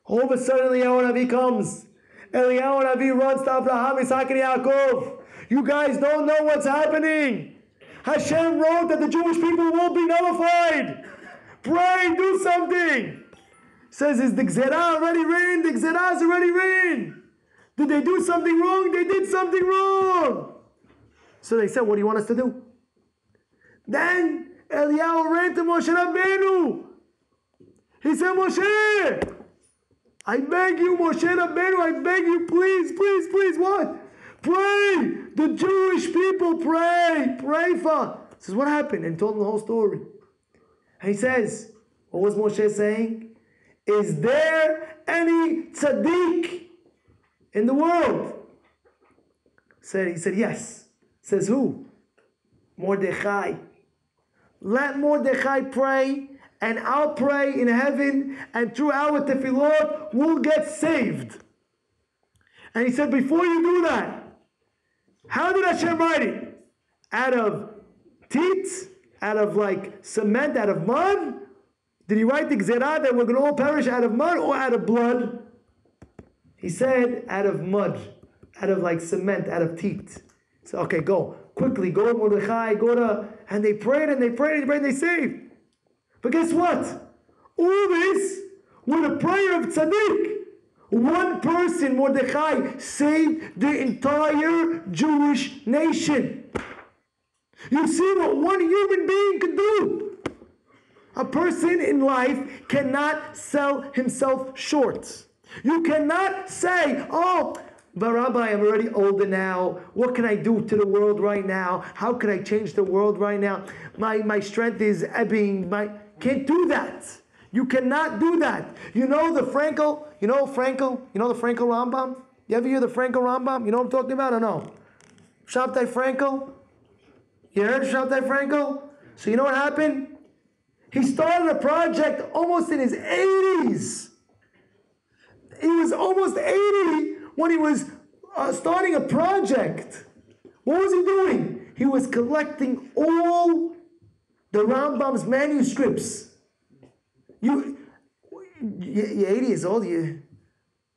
All of a sudden, Eliyahu Navi comes. Eliyahu Navi runs to Abraham, Isaac, and Yaakov. You guys don't know what's happening. Hashem wrote that the Jewish people will be nullified. Pray, do something. Says, is the Gzerah already written? The Gzerah is already written. Did they do something wrong? They did something wrong. So they said, what do you want us to do? Then Eliyahu ran to Moshe Rabbeinu. He said, Moshe, I beg you, Moshe Rabbeinu, I beg you, please, what? Pray. The Jewish people pray. Pray for. He says, what happened? And he told him the whole story. And he says, what was Moshe saying? Is there any tzaddik in the world? He said, yes. Says who? Mordechai. Let Mordechai pray, and I'll pray in heaven, and through our tefillot, we'll get saved. And he said, before you do that, how did Hashem write it? Out of teats? Out of like cement? Out of mud? Did he write the Gzerah that we're going to all perish out of mud or out of blood? He said, out of mud, out of like cement, out of teat. So, okay, go. Quickly, go to Mordechai, and they prayed, and they saved. But guess what? All this with a prayer of tzaddik. One person, Mordechai, saved the entire Jewish nation. You see what one human being could do. A person in life cannot sell himself short. You cannot say, oh, but Rabbi, I'm already older now. What can I do to the world right now? How can I change the world right now? My strength is ebbing. Can't do that. You cannot do that. You know the Frankel Rambam? You ever hear the Frankel Rambam? You know what I'm talking about or no? Shabtai Frankel? You heard of Shabtai Frankel? So you know what happened? He started a project almost in his 80s. He was almost 80 when he was starting a project. What was he doing? He was collecting all the Rambam's manuscripts. You're 80 years old, you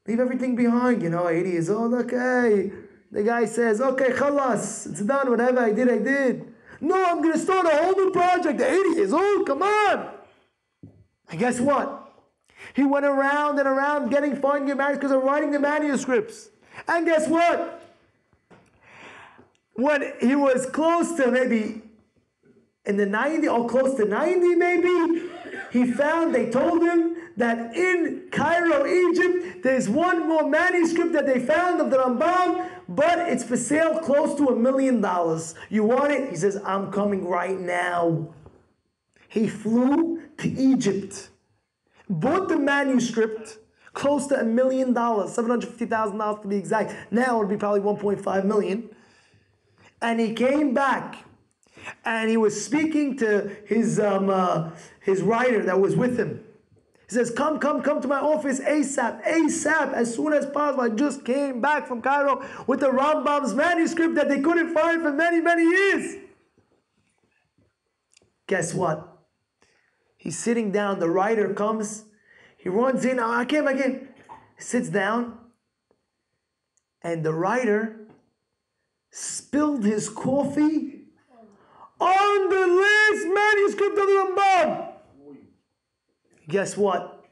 leave everything behind, 80 years old, okay. The guy says, okay, khalas, it's done, whatever I did, I did. No, I'm going to start a whole new project. 80 years old, come on. And guess what? He went around and around finding the manuscripts and writing the manuscripts. And guess what? When he was close to maybe in the 90 or close to 90 maybe, they told him that in Cairo, Egypt, there's one more manuscript that they found of the Rambam, but it's for sale close to $1 million. You want it? He says, I'm coming right now. He flew to Egypt, bought the manuscript, close to $1 million, $750,000 to be exact. Now it would be probably 1.5 million. And he came back, and he was speaking to his writer that was with him. He says, come to my office ASAP, as soon as possible. I just came back from Cairo with the Rambam's manuscript that they couldn't find for many, many years. Guess what? He's sitting down, the writer comes, he runs in, I came. He sits down, and the writer spilled his coffee on the last manuscript of the Rambam. Guess what?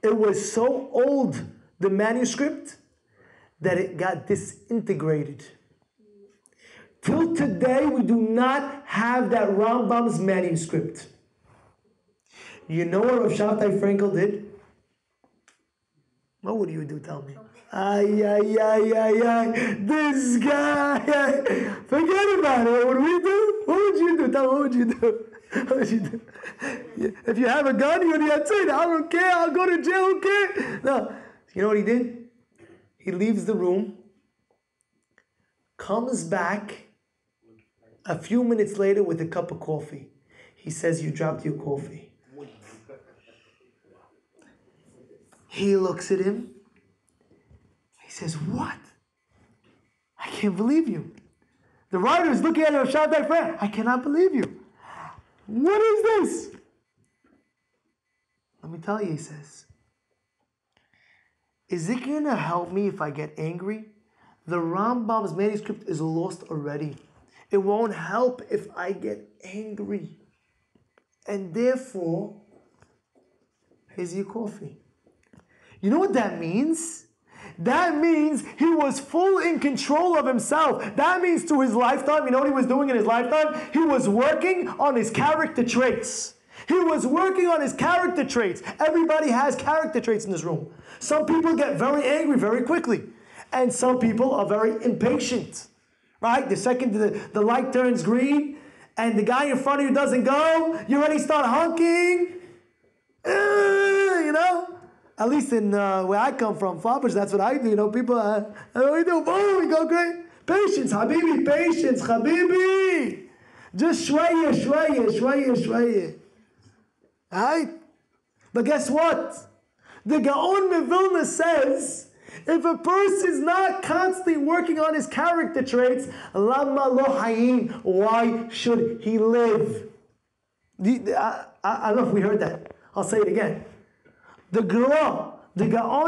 It was so old, the manuscript, that it got disintegrated. Till today, we do not have that Rambam's manuscript. You know what Rav Shabtai Frankel did? What would you do, tell me? This guy. Forget about it. What would we do? What would you do? Tell me, what would you do? What would you do? If you have a gun, you're the outside. I don't care. I'll go to jail. Okay? No. You know what he did? He leaves the room, comes back a few minutes later with a cup of coffee. He says, you dropped your coffee. He looks at him. He says, what? I can't believe you. The writer is looking at him, Shabtai Frankel. I cannot believe you. What is this? Let me tell you, he says. Is it going to help me if I get angry? The Rambam's manuscript is lost already. It won't help if I get angry. And therefore, here's your coffee. You know what that means? That means he was full in control of himself. That means to his lifetime, you know what he was doing in his lifetime? He was working on his character traits. He was working on his character traits. Everybody has character traits in this room. Some people get very angry very quickly. And some people are very impatient. Right? The second the light turns green and the guy in front of you doesn't go, you already start honking. At least in where I come from, Fabrish, that's what I do. People, what do we do? Boom, we go great. Patience, Habibi, patience, Habibi. Just shwaya. Right? But guess what? The Gaon Mevilna says, if a person is not constantly working on his character traits, Lama lo hayim, why should he live? I don't know if we heard that. I'll say it again. The Gaon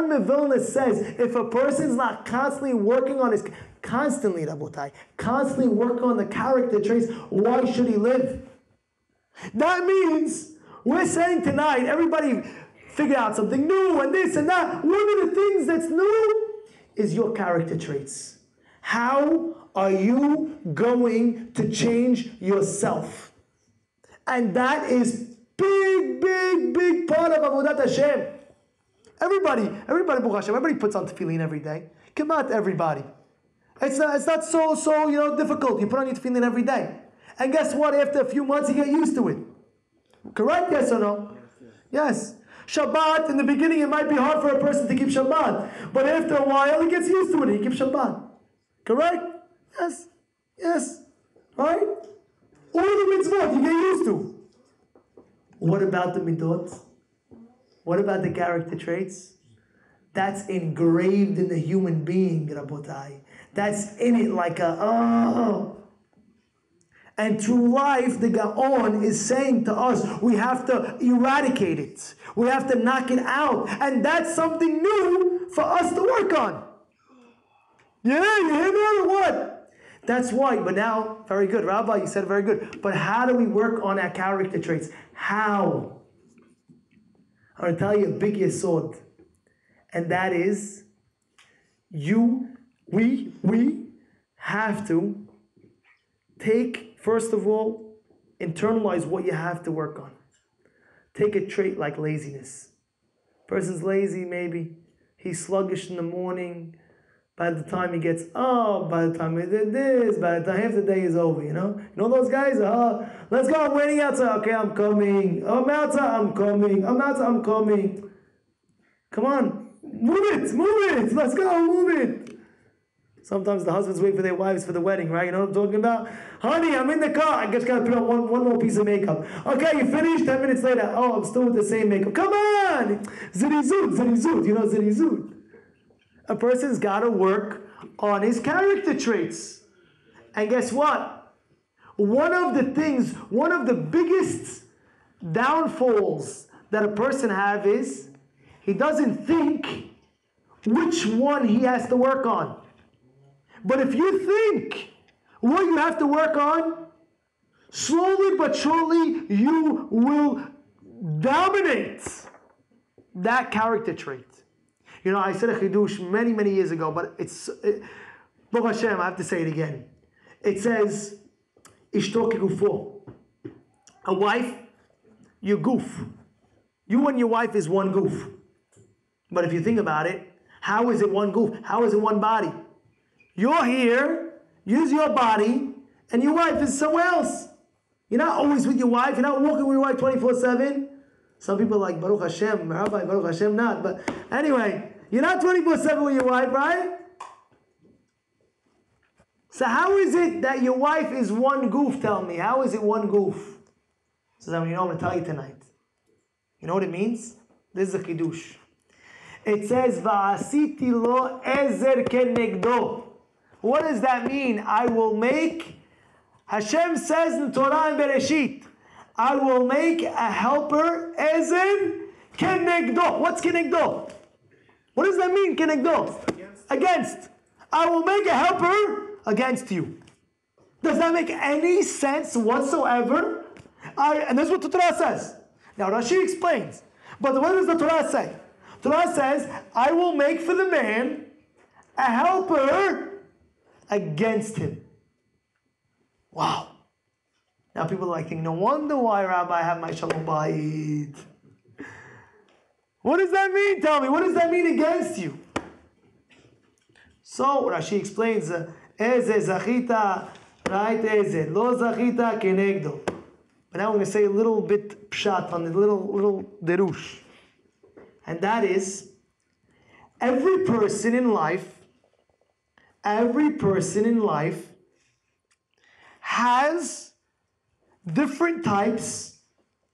Mevilna says, if a person's not constantly working on constantly working on the character traits, why should he live? That means we're saying tonight, everybody figure out something new and this and that. One of the things that's new is your character traits. How are you going to change yourself? And that is big part of Avodat Hashem. Everybody, Baruch Hashem, everybody puts on tefillin every day. Come out, everybody. It's not so difficult. You put on your tefillin every day. And guess what? After a few months, you get used to it. Correct? Yes or no? Yes. Shabbat, in the beginning, it might be hard for a person to keep Shabbat. But after a while, he gets used to it. He keeps Shabbat. Correct? Yes. Yes. Right? All the mitzvot you get used to. What about the midot? What about the character traits? That's engraved in the human being, Rabotai. That's in it like And through life, the Gaon is saying to us, we have to eradicate it. We have to knock it out. And that's something new for us to work on. Yeah, you hear me or what? That's why. But now, very good. Rabbi, you said very good. But how do we work on our character traits? How? I'm going to tell you a big yesod. And that is, we have to take, first of all, internalize what you have to work on. Take a trait like laziness. Person's lazy, maybe. He's sluggish in the morning. By the time he gets up, by the time he did this, by the time half the day is over, you know? You know those guys? Let's go, I'm waiting outside. Okay, I'm coming. I'm outside, I'm coming. I'm outside, I'm coming. Come on. Move it. Let's go, move it. Sometimes the husbands wait for their wives for the wedding, right? You know what I'm talking about? Honey, I'm in the car. I just got to put on one more piece of makeup. Okay, you finished? 10 minutes later. Oh, I'm still with the same makeup. Come on! Zirizut. You know zirizut. A person's got to work on his character traits. And guess what? One of the biggest downfalls that a person have is he doesn't think which one he has to work on. But if you think what you have to work on, slowly but surely you will dominate that character trait. You know, I said a chidush many years ago, but Baruch Hashem, I have to say it again. It says, Ishto kegufo. A wife, your goof. You and your wife is one goof. But if you think about it, how is it one goof? How is it one body? You're here, use your body, and your wife is somewhere else. You're not always with your wife. You're not walking with your wife 24/7. Some people are like, Baruch Hashem, Rabbi, Baruch Hashem, not. But anyway, you're not 24/7 with your wife, right? So how is it that your wife is one goof, tell me? How is it one goof? So then, you know, I'm going to tell you tonight. You know what it means? This is a chidush. It says, Va'asiti lo ezer kenegdo. What does that mean? I will make, Hashem says in Torah and Bereshit, I will make a helper, ezer kenegdo. What's kenegdo? What does that mean, kenegdo? Against. I will make a helper against you. Does that make any sense whatsoever? And that's what the Torah says. Now Rashi explains. But what does the Torah say? Torah says, I will make for the man a helper against him. Wow. Now people are like thinking, no wonder why, Rabbi, I have my shalom bayit. What does that mean? Tell me, what does that mean against you? So Rashi explains, Eze zachita, right? Eze lo zachita kenegdo. But now we're going to say a little bit pshat on the little derush. And that is, every person in life has different types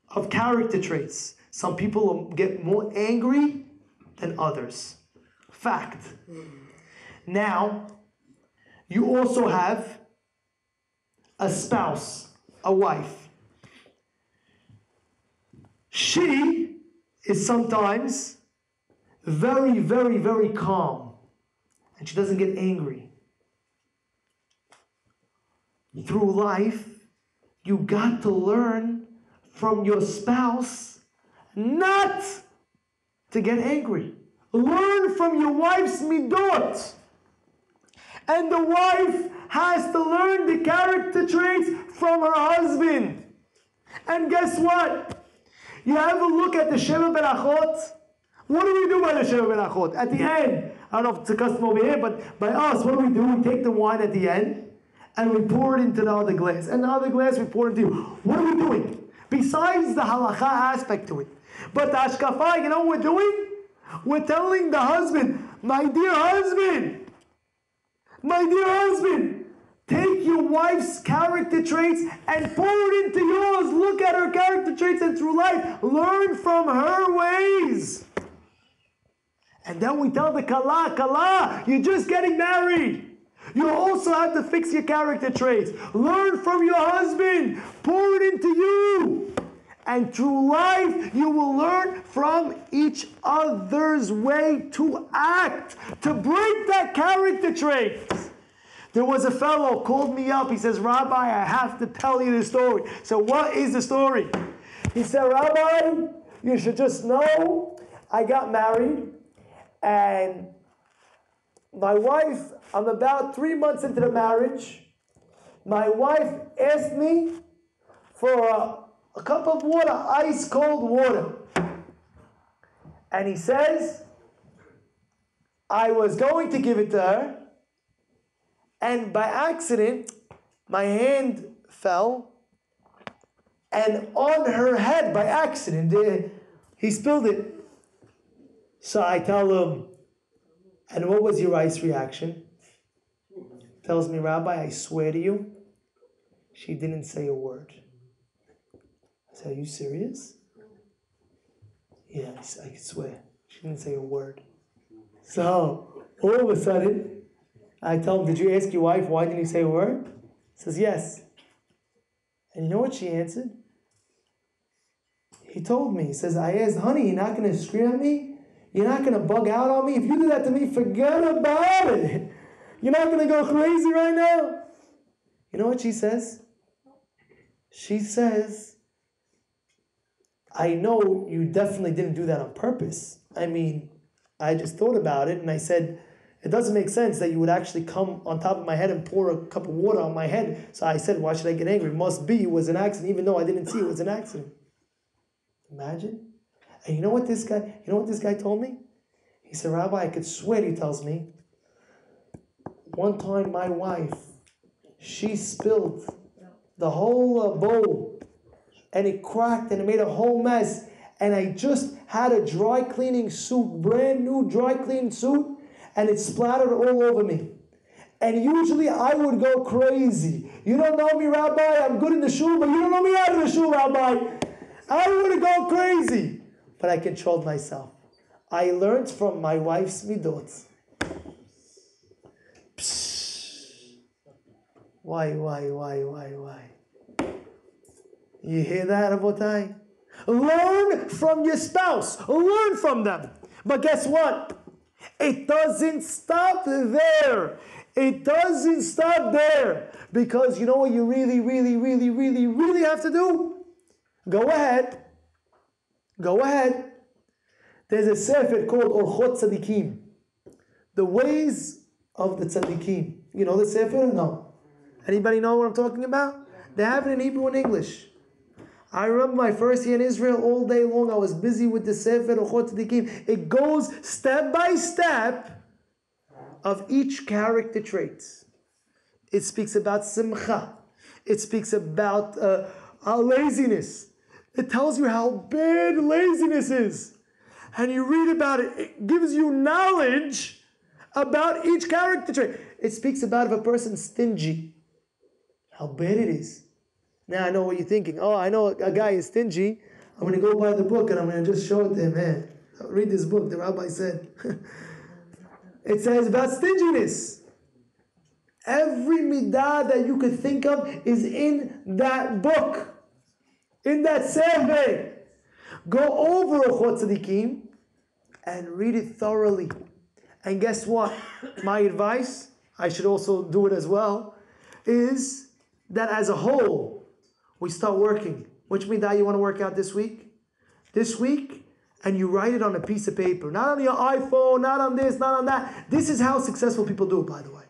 of character traits. Some people get more angry than others. Fact. Now, you also have a spouse, a wife. She is sometimes very, very, very calm. And she doesn't get angry. Through life, you got to learn from your spouse not to get angry. Learn from your wife's midot. And the wife has to learn the character traits from her husband. And guess what? You have a look at the Sheva Berachot. What do we do by the Sheva Berachot? At the end, I don't know if it's a custom over here, but by us, what do? We take the wine at the end and we pour it into the other glass. And the other glass we pour it into. What are we doing? Besides the halacha aspect to it. But the ashkafa, you know what we're doing? We're telling the husband, my dear husband, take your wife's character traits and pour it into yours. Look at her character traits and through life, learn from her ways. And then we tell the kala, you're just getting married. You also have to fix your character traits. Learn from your husband. Pour it into you. And through life, you will learn from each other's way to act, to break that character trait. There was a fellow called me up. He says, Rabbi, I have to tell you the story. So what is the story? He said, Rabbi, you should just know I got married and my wife, I'm about 3 months into the marriage. My wife asked me for a cup of water, ice cold water. And he says, I was going to give it to her, and by accident, my hand fell, and on her head, by accident, he spilled it. So I tell him, and what was your ice reaction? Tells me, Rabbi, I swear to you, she didn't say a word. I said, are you serious? Yes, I swear. She didn't say a word. So, all of a sudden, I tell him, did you ask your wife, why didn't you say a word? He says, yes. And you know what she answered? He told me, he says, I asked, honey, you're not going to scream at me? You're not going to bug out on me? If you do that to me, forget about it. You're not going to go crazy right now? You know what she says? She says, I know you definitely didn't do that on purpose. I mean, I just thought about it and I said, it doesn't make sense that you would actually come on top of my head and pour a cup of water on my head. So I said, why should I get angry? It must be, it was an accident, even though I didn't see it was an accident. Imagine. And you know what this guy told me? He said, Rabbi, I could swear, he tells me, one time my wife, she spilled the whole bowl and it cracked and it made a whole mess. And I just had a dry cleaning suit, brand new dry cleaning suit, and it splattered all over me. And usually I would go crazy. You don't know me, Rabbi, I'm good in the shul, but you don't know me out of the shul, Rabbi. I would go crazy. But I controlled myself. I learned from my wife's midot. Why? You hear that, Rabotai? Learn from your spouse. Learn from them. But guess what? It doesn't stop there. It doesn't stop there. Because you know what you really have to do? Go ahead. There's a sefer called Orchot Tzadikim. The ways of the Tzadikim. You know the sefer? No. Anybody know what I'm talking about? They have it in Hebrew and English. I remember my first year in Israel, all day long I was busy with the sefer Orchot Tzadikim. It goes step by step of each character trait. It speaks about simcha. It speaks about our laziness. It tells you how bad laziness is. And you read about it. It gives you knowledge about each character trait. It speaks about if a person's stingy, how bad it is. Now I know what you're thinking. Oh, I know a guy is stingy. I'm going to go buy the book and I'm going to just show it to him. Man, read this book, the rabbi said. It says about stinginess. Every midah that you could think of is in that book. In that sefer. Go over Orchot Tzadikim and read it thoroughly. And guess what? My advice, I should also do it as well, is that as a whole, we start working. Which midah you want to work out this week? This week, and you write it on a piece of paper. Not on your iPhone, not on this, not on that. This is how successful people do it, by the way.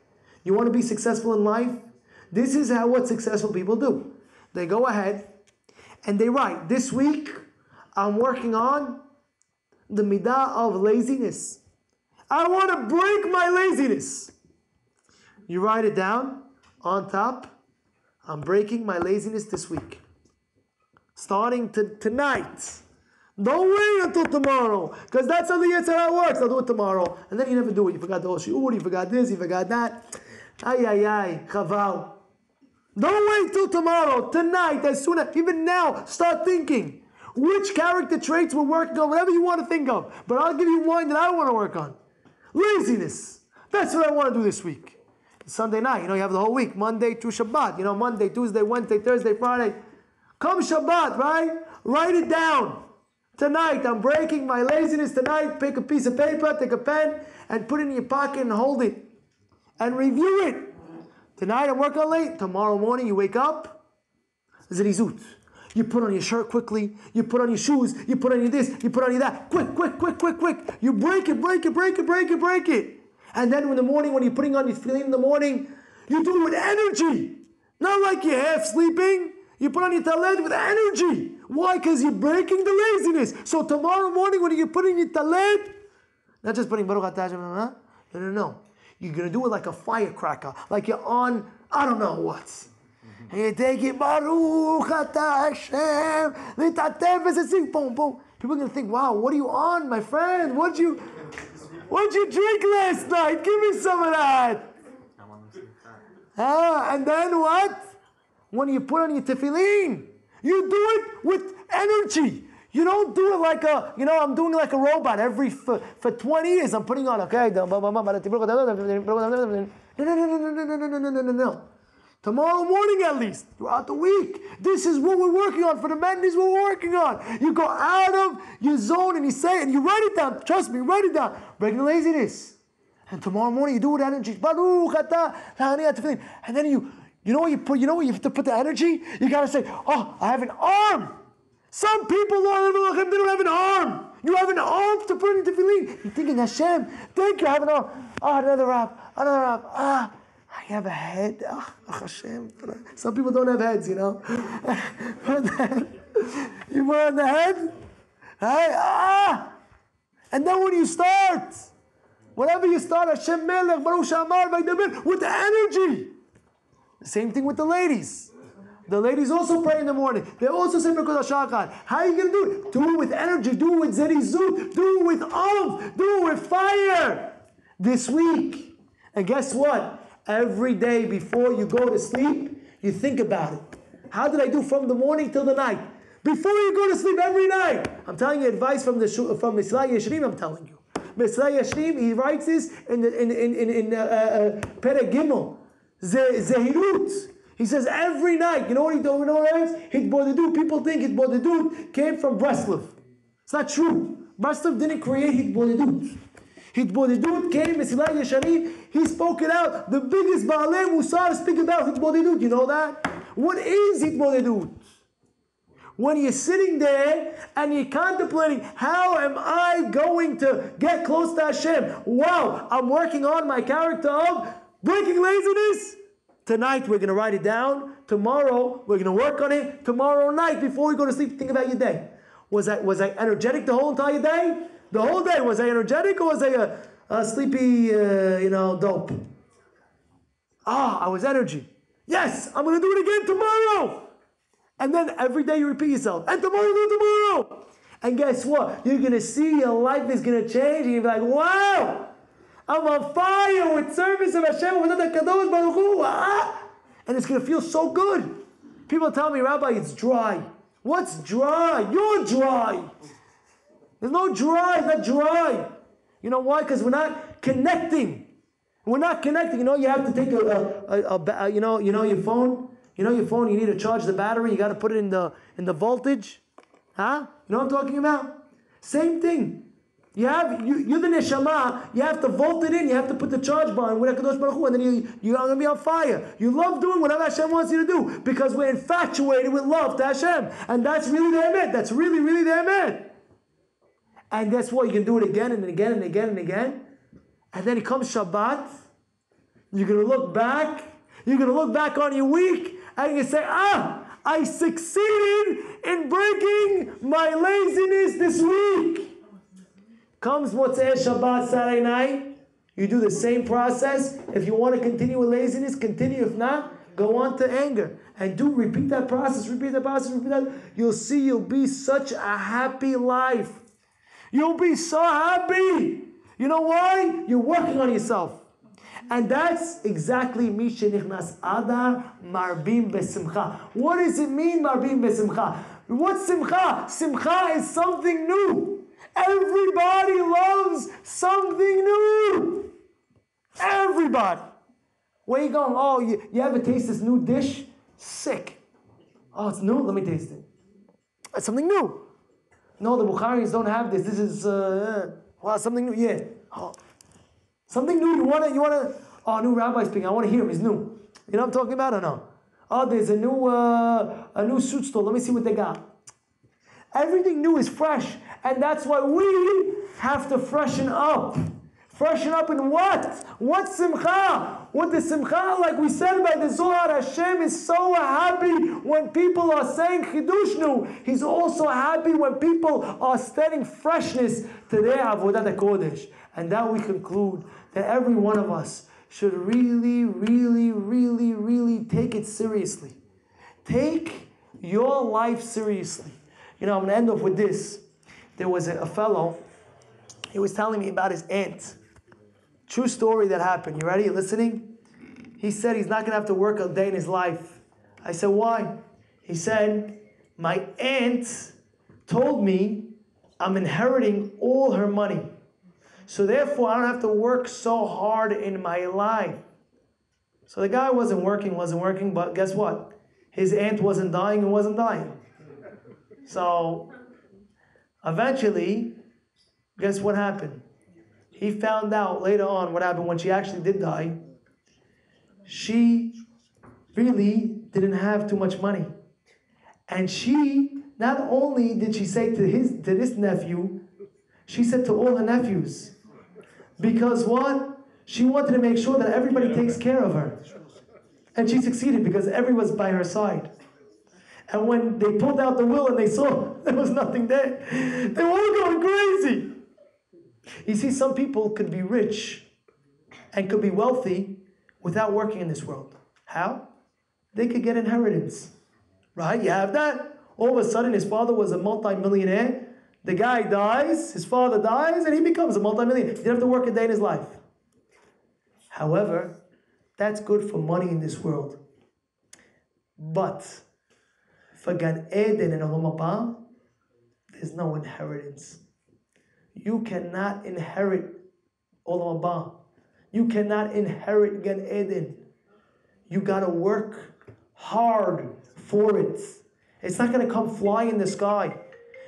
You want to be successful in life? This is what successful people do. They go ahead and they write, this week I'm working on the midah of laziness. I want to break my laziness. You write it down on top. I'm breaking my laziness this week. Starting tonight. Don't wait until tomorrow, because that's how the Yetzirah works. I'll do it tomorrow. And then you never do it. You forgot the whole shiur, you forgot this, you forgot that. Ay, chaval. Don't wait till tomorrow. Tonight, as soon as, even now, start thinking. Which character traits we're working on, whatever you want to think of. But I'll give you one that I want to work on. Laziness. That's what I want to do this week. Sunday night, you have the whole week. Monday to Shabbat. Monday, Tuesday, Wednesday, Thursday, Friday. Come Shabbat, right? Write it down. Tonight, I'm breaking my laziness tonight. Pick a piece of paper, take a pen, and put it in your pocket and hold it. And review it. Tonight, I'm working late. Tomorrow morning, you wake up. Zerizut. You put on your shirt quickly. You put on your shoes. You put on your this. You put on your that. Quick. You break it. And then in the morning, when you're putting on your tefillin in the morning, you do it with energy. Not like you're half sleeping. You put on your talit with energy. Why? Because you're breaking the laziness. So tomorrow morning, when you put in your talit, not just putting Baruch Atah Hashem, no. You're going to do it like a firecracker. Like you're on, I don't know what. And you take it, Baruch Atah Hashem, sing, boom, boom. People are going to think, wow, what are you on, my friend? What'd you drink last night? Give me some of that. And then what? When you put on your tefillin, you do it with energy. You don't do it like I'm doing it like a robot. For 20 years, I'm putting on, okay. No. Tomorrow morning at least, throughout the week. This is what we're working on. For the men, this is what we're working on. You go out of your zone and you say it and you write it down. Trust me, write it down. Breaking the laziness. And tomorrow morning you do it with energy. And then you know what you have to put the energy? You gotta say, oh, I have an arm. Some people they don't have an arm. You have an arm to put into tefillin. You're thinking, Hashem, thank you, I have an arm. Oh, another arm. I have a head. Oh, Hashem. Some people don't have heads, But then, you put on the head. Right? And then when you start, whatever you start, Hashem Melech, Baruch Shamar, with the energy. The same thing with the ladies. The ladies also pray in the morning. They also say Birkot HaShachar. How are you going to do it? Do it with energy. Do it with zerizut. Do it with aleph. Do it with fire. This week. And guess what? Every day before you go to sleep, you think about it. How did I do from the morning till the night? Before you go to sleep every night. I'm telling you advice from Mitzvah Yeshrim, I'm telling you. Mitzvah Yeshrim, he writes this in Perek Gimel. Zehirut. He says every night, you know what he told me? Hidabroot. People think Hidabroot came from Breslov. It's not true. Breslov didn't create Hidabroot. Hidabroot came, Mesilat Yesharim, he spoke it out. The biggest Baalei Musar speak about Hidabroot. You know that? What is Hidabroot? When you're sitting there and you're contemplating, how am I going to get close to Hashem? Wow, I'm working on my character of breaking laziness. Tonight we're going to write it down. Tomorrow we're going to work on it. Tomorrow night before we go to sleep, think about your day. Was I energetic the whole entire day? The whole day, was I energetic or was I a sleepy, dope? I was energy. Yes, I'm going to do it again tomorrow. And then every day you repeat yourself. And tomorrow, do tomorrow. And guess what? You're going to see your life is going to change. And you'll be like, wow, I'm on fire with service of Hashem. With the Kadosh Baruch Hu. And it's going to feel so good. People tell me, Rabbi, it's dry. What's dry? You're dry. There's no dry. It's not dry. You know why? Because we're not connecting. We're not connecting. You have to take your phone. Your phone, you need to charge the battery. You got to put it in the voltage. Huh? You know what I'm talking about? Same thing. You're the neshama. You have to volt it in. You have to put the charge bar with HaKadosh Baruch Hu, and then you're going to be on fire. You love doing whatever Hashem wants you to do because we're infatuated with love to Hashem. And that's really the emet. That's really, really the emet. And guess what? You can do it again and again and again and again. And then it comes Shabbat. You're going to look back. You're going to look back on your week. And you're going to say, I succeeded in breaking my laziness this week. Comes Motzei Shabbat, Saturday night. You do the same process. If you want to continue with laziness, continue. If not, go on to anger. And repeat that process, repeat that process, repeat that. You'll see you'll be such a happy life. You'll be so happy. You know why? You're working on yourself. And that's exactly Misha Nichnas Adar Marbim Besimcha. What does it mean, Marbim Besimcha? What's Simcha? Simcha is something new. Everybody loves something new. Everybody. Where you going? Oh, you ever taste this new dish? Sick. Oh, it's new? Let me taste it. It's something new. No, the Bukharis don't have this. This is, wow, something new. Yeah. Oh. Something new. You wanna, oh, new rabbi speaking. I want to hear him. He's new. You know what I'm talking about or no? Oh, there's a new suit store. Let me see what they got. Everything new is fresh. And that's why we have to freshen up. Freshen up in what? What simcha? What the simcha, like we said by the Zohar, Hashem is so happy when people are saying chidushnu. He's also happy when people are studying freshness to their avodat HaKodesh. And that we conclude that every one of us should really, really, really, really take it seriously. Take your life seriously. You know, I'm going to end off with this. There was a fellow, he was telling me about his aunt. True story that happened. You ready? You listening? He said he's not going to have to work a day in his life. I said, why? He said, my aunt told me I'm inheriting all her money. So therefore, I don't have to work so hard in my life. So the guy wasn't working, but guess what? His aunt wasn't dying. So eventually, guess what happened? He found out later on what happened when she actually did die. She really didn't have too much money. And she, not only did she say to this nephew, she said to all her nephews. Because what? She wanted to make sure that everybody takes care of her. And she succeeded because everyone was by her side. And when they pulled out the will and they saw there was nothing there, they were all going crazy. You see, some people could be rich and could be wealthy without working in this world. How? They could get inheritance. Right? You have that. All of a sudden, his father was a multi-millionaire. The guy dies, his father dies, and he becomes a multi-millionaire. He didn't have to work a day in his life. However, that's good for money in this world. But for Gan Eden and Olam Haba, there's no inheritance. You cannot inherit Olam Haba. You cannot inherit Gan Eden. You got to work hard for it. It's not going to come fly in the sky.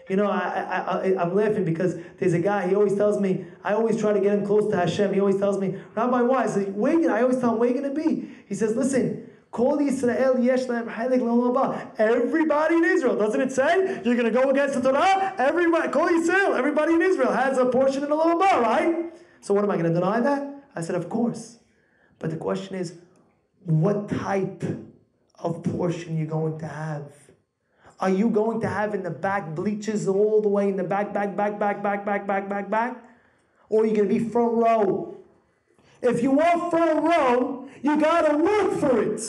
You know, I'm laughing because there's a guy, he always tells me, I always try to get him close to Hashem. He always tells me, Rabbi, why? I say, I always tell him, where are you going to be? He says, listen, Kol Yisrael yesh lahem halek l'olam haba. Everybody in Israel, doesn't it say you're going to go against the Torah? Everybody, Kol Yisrael, everybody in Israel has a portion in the l'olam haba, right? So what am I going to deny that? I said, of course. But the question is, what type of portion you're going to have? Are you going to have in the back bleachers all the way in the back? Or are you going to be front row? If you want front row, you got to work for it.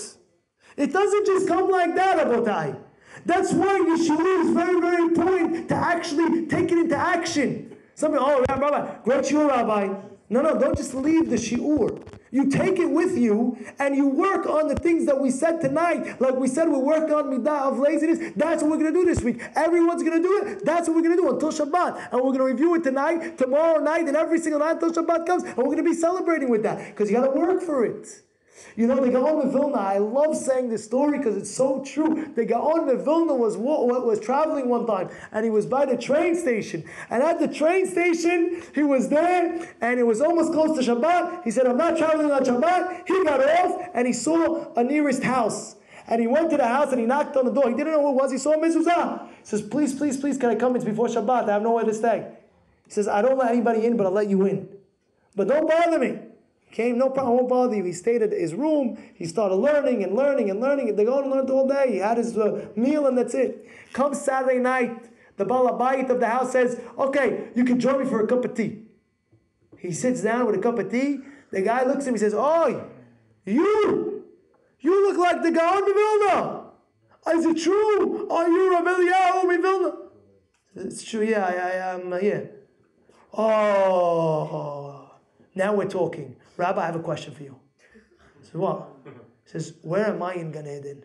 It doesn't just come like that, Abotai. That's why Yeshua is very, very important to actually take it into action. Somebody, oh, Rabbi, great shiur, Rabbi. No, don't just leave the shiur. You take it with you and you work on the things that we said tonight. Like we said, we're working on midah of laziness. That's what we're going to do this week. Everyone's going to do it. That's what we're going to do until Shabbat. And we're going to review it tonight, tomorrow night, and every single night until Shabbat comes. And we're going to be celebrating with that because you got to work for it. You know, the Gaon of Vilna, I love saying this story because it's so true. The Gaon of Vilna was traveling one time and he was by the train station. And at the train station, he was there and it was almost close to Shabbat. He said, I'm not traveling on Shabbat. He got off and he saw a nearest house. And he went to the house and he knocked on the door. He didn't know who it was. He saw a mezuzah. He says, please, can I come? It's before Shabbat. I have nowhere to stay. He says, I don't let anybody in, but I'll let you in. But don't bother me. He came, no problem, I won't bother you. He stayed at his room. He started learning and learning and learning. They go and learned all day. He had his meal and that's it. Comes Saturday night, the Palacci of the house says, okay, you can join me for a cup of tea. He sits down with a cup of tea. The guy looks at him and says, oh, you look like the Gaon of Vilna. Is it true? Are you Rabbi Eliyahu Vilna? It's true, yeah, I am, yeah. Oh, now we're talking. Rabbi, I have a question for you. He says, what? He says, where am I in Gan Eden?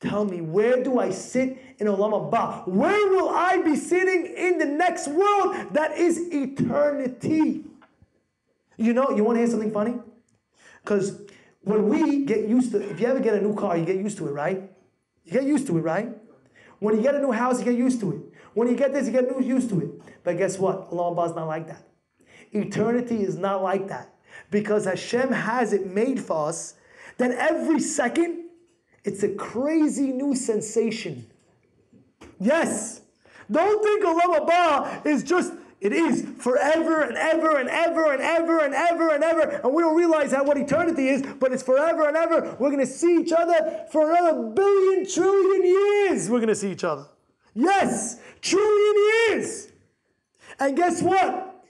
Tell me, where do I sit in Olam Haba? Where will I be sitting in the next world that is eternity? You know, you want to hear something funny? Because when we get used to, if you ever get a new car, you get used to it, right? You get used to it, right? When you get a new house, you get used to it. When you get this, you get used to it. But guess what? Olam Haba is not like that. Eternity is not like that. Because Hashem has it made for us that every second, it's a crazy new sensation. Yes. Don't think Olam Haba is just, it is forever and ever and ever and ever and ever and ever. And we don't realize what eternity is, but it's forever and ever. We're going to see each other for another billion, trillion years. We're going to see each other. Yes, trillion years. And guess what?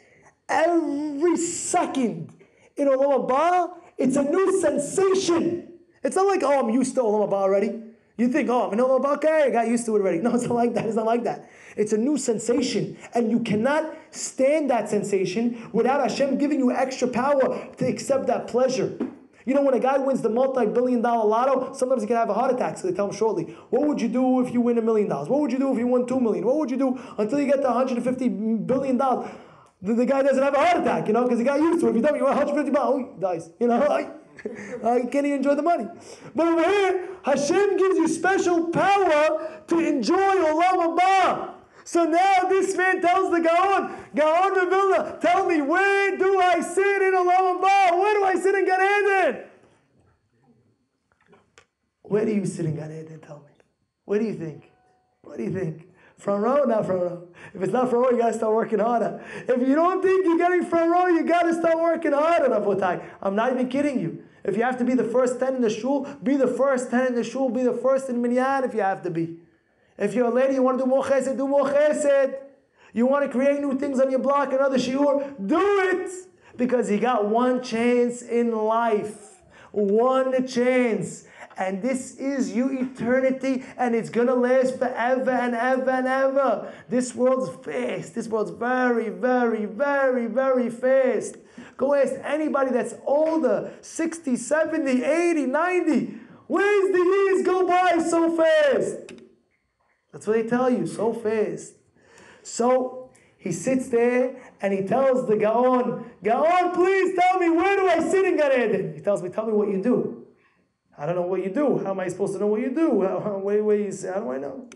Every second in Olam Haba, it's a new sensation. It's not like, oh, I'm used to Olam Haba already. You think, oh, I'm in Olam Haba, okay, I got used to it already. No, it's not like that. It's not like that. It's a new sensation. And you cannot stand that sensation without Hashem giving you extra power to accept that pleasure. You know, when a guy wins the multi-billion-dollar lotto, sometimes he can have a heart attack, so they tell him shortly, what would you do if you win $1 million? What would you do if you won $2 million? What would you do until you get to $150 billion? The guy doesn't have a heart attack, you know, because he got used to it. If you tell me you want $150, oh, he dies. You know, you can't even enjoy the money. But over here, Hashem gives you special power to enjoy Olam Haba. So now this man tells the Gaon of Vilna, tell me, where do I sit in Olam Haba? Where do I sit in Gan Eden? Where do you sit in Gan Eden? Tell me. What do you think? What do you think? Front row, not front row. If it's not front row, you got to start working harder. If you don't think you're getting front row, you got to start working harder, Rabotai. I'm not even kidding you. If you have to be the first 10 in the shul, be the first 10 in the shul, be the first in minyan if you have to be. If you're a lady, you want to do more chesed, do more chesed. You want to create new things on your block, another shiur, do it. Because you got one chance in life. One chance. And this is your eternity, and it's going to last forever and ever and ever. This world's fast. This world's very, very, very, very fast. Go ask anybody that's older, 60, 70, 80, 90. Where's the years go by so fast? That's what they tell you, so fast. So he sits there and he tells the Gaon, please tell me, where do I sit in Gan Eden? He tells me, tell me what you do. I don't know what you do. How am I supposed to know what you do? Where you say, how do I know?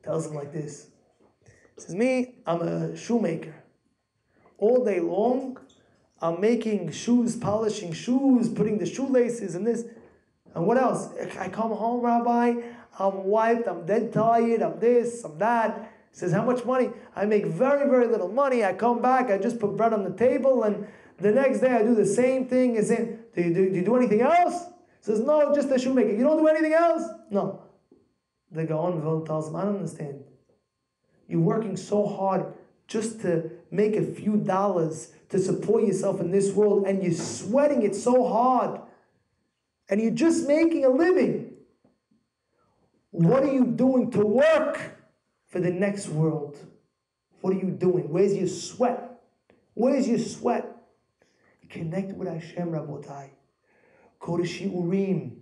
Tells him like this. He says, me, I'm a shoemaker. All day long, I'm making shoes, polishing shoes, putting the shoelaces and this. And what else? I come home, Rabbi, I'm wiped, I'm dead tired, I'm this, I'm that. He says, how much money? I make very, very little money. I come back, I just put bread on the table, and the next day I do the same thing. Do you do anything else? He says, no, just a shoemaker. You don't do anything else? No. The Gaon tells him, I don't understand. You're working so hard just to make a few dollars to support yourself in this world, and you're sweating it so hard, and you're just making a living. What are you doing to work for the next world? What are you doing? Where's your sweat? Where's your sweat? Connect with Hashem, Rabotai. Go to Shiurim.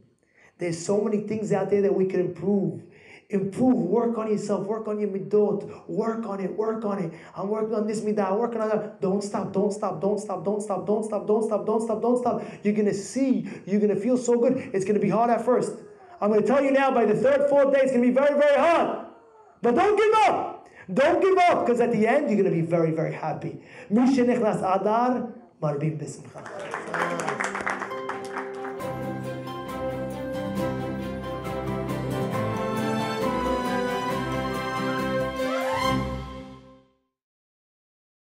There's so many things out there that we can improve. Work on yourself, work on your midot, work on it. I'm working on this midah, working on that. Don't stop. You're going to see, you're going to feel so good. It's going to be hard at first. I'm going to tell you now, by the 3rd, 4th day, it's going to be very, very hard. But don't give up. Don't give up, because at the end, you're going to be very, very happy. Marbim b'simcha.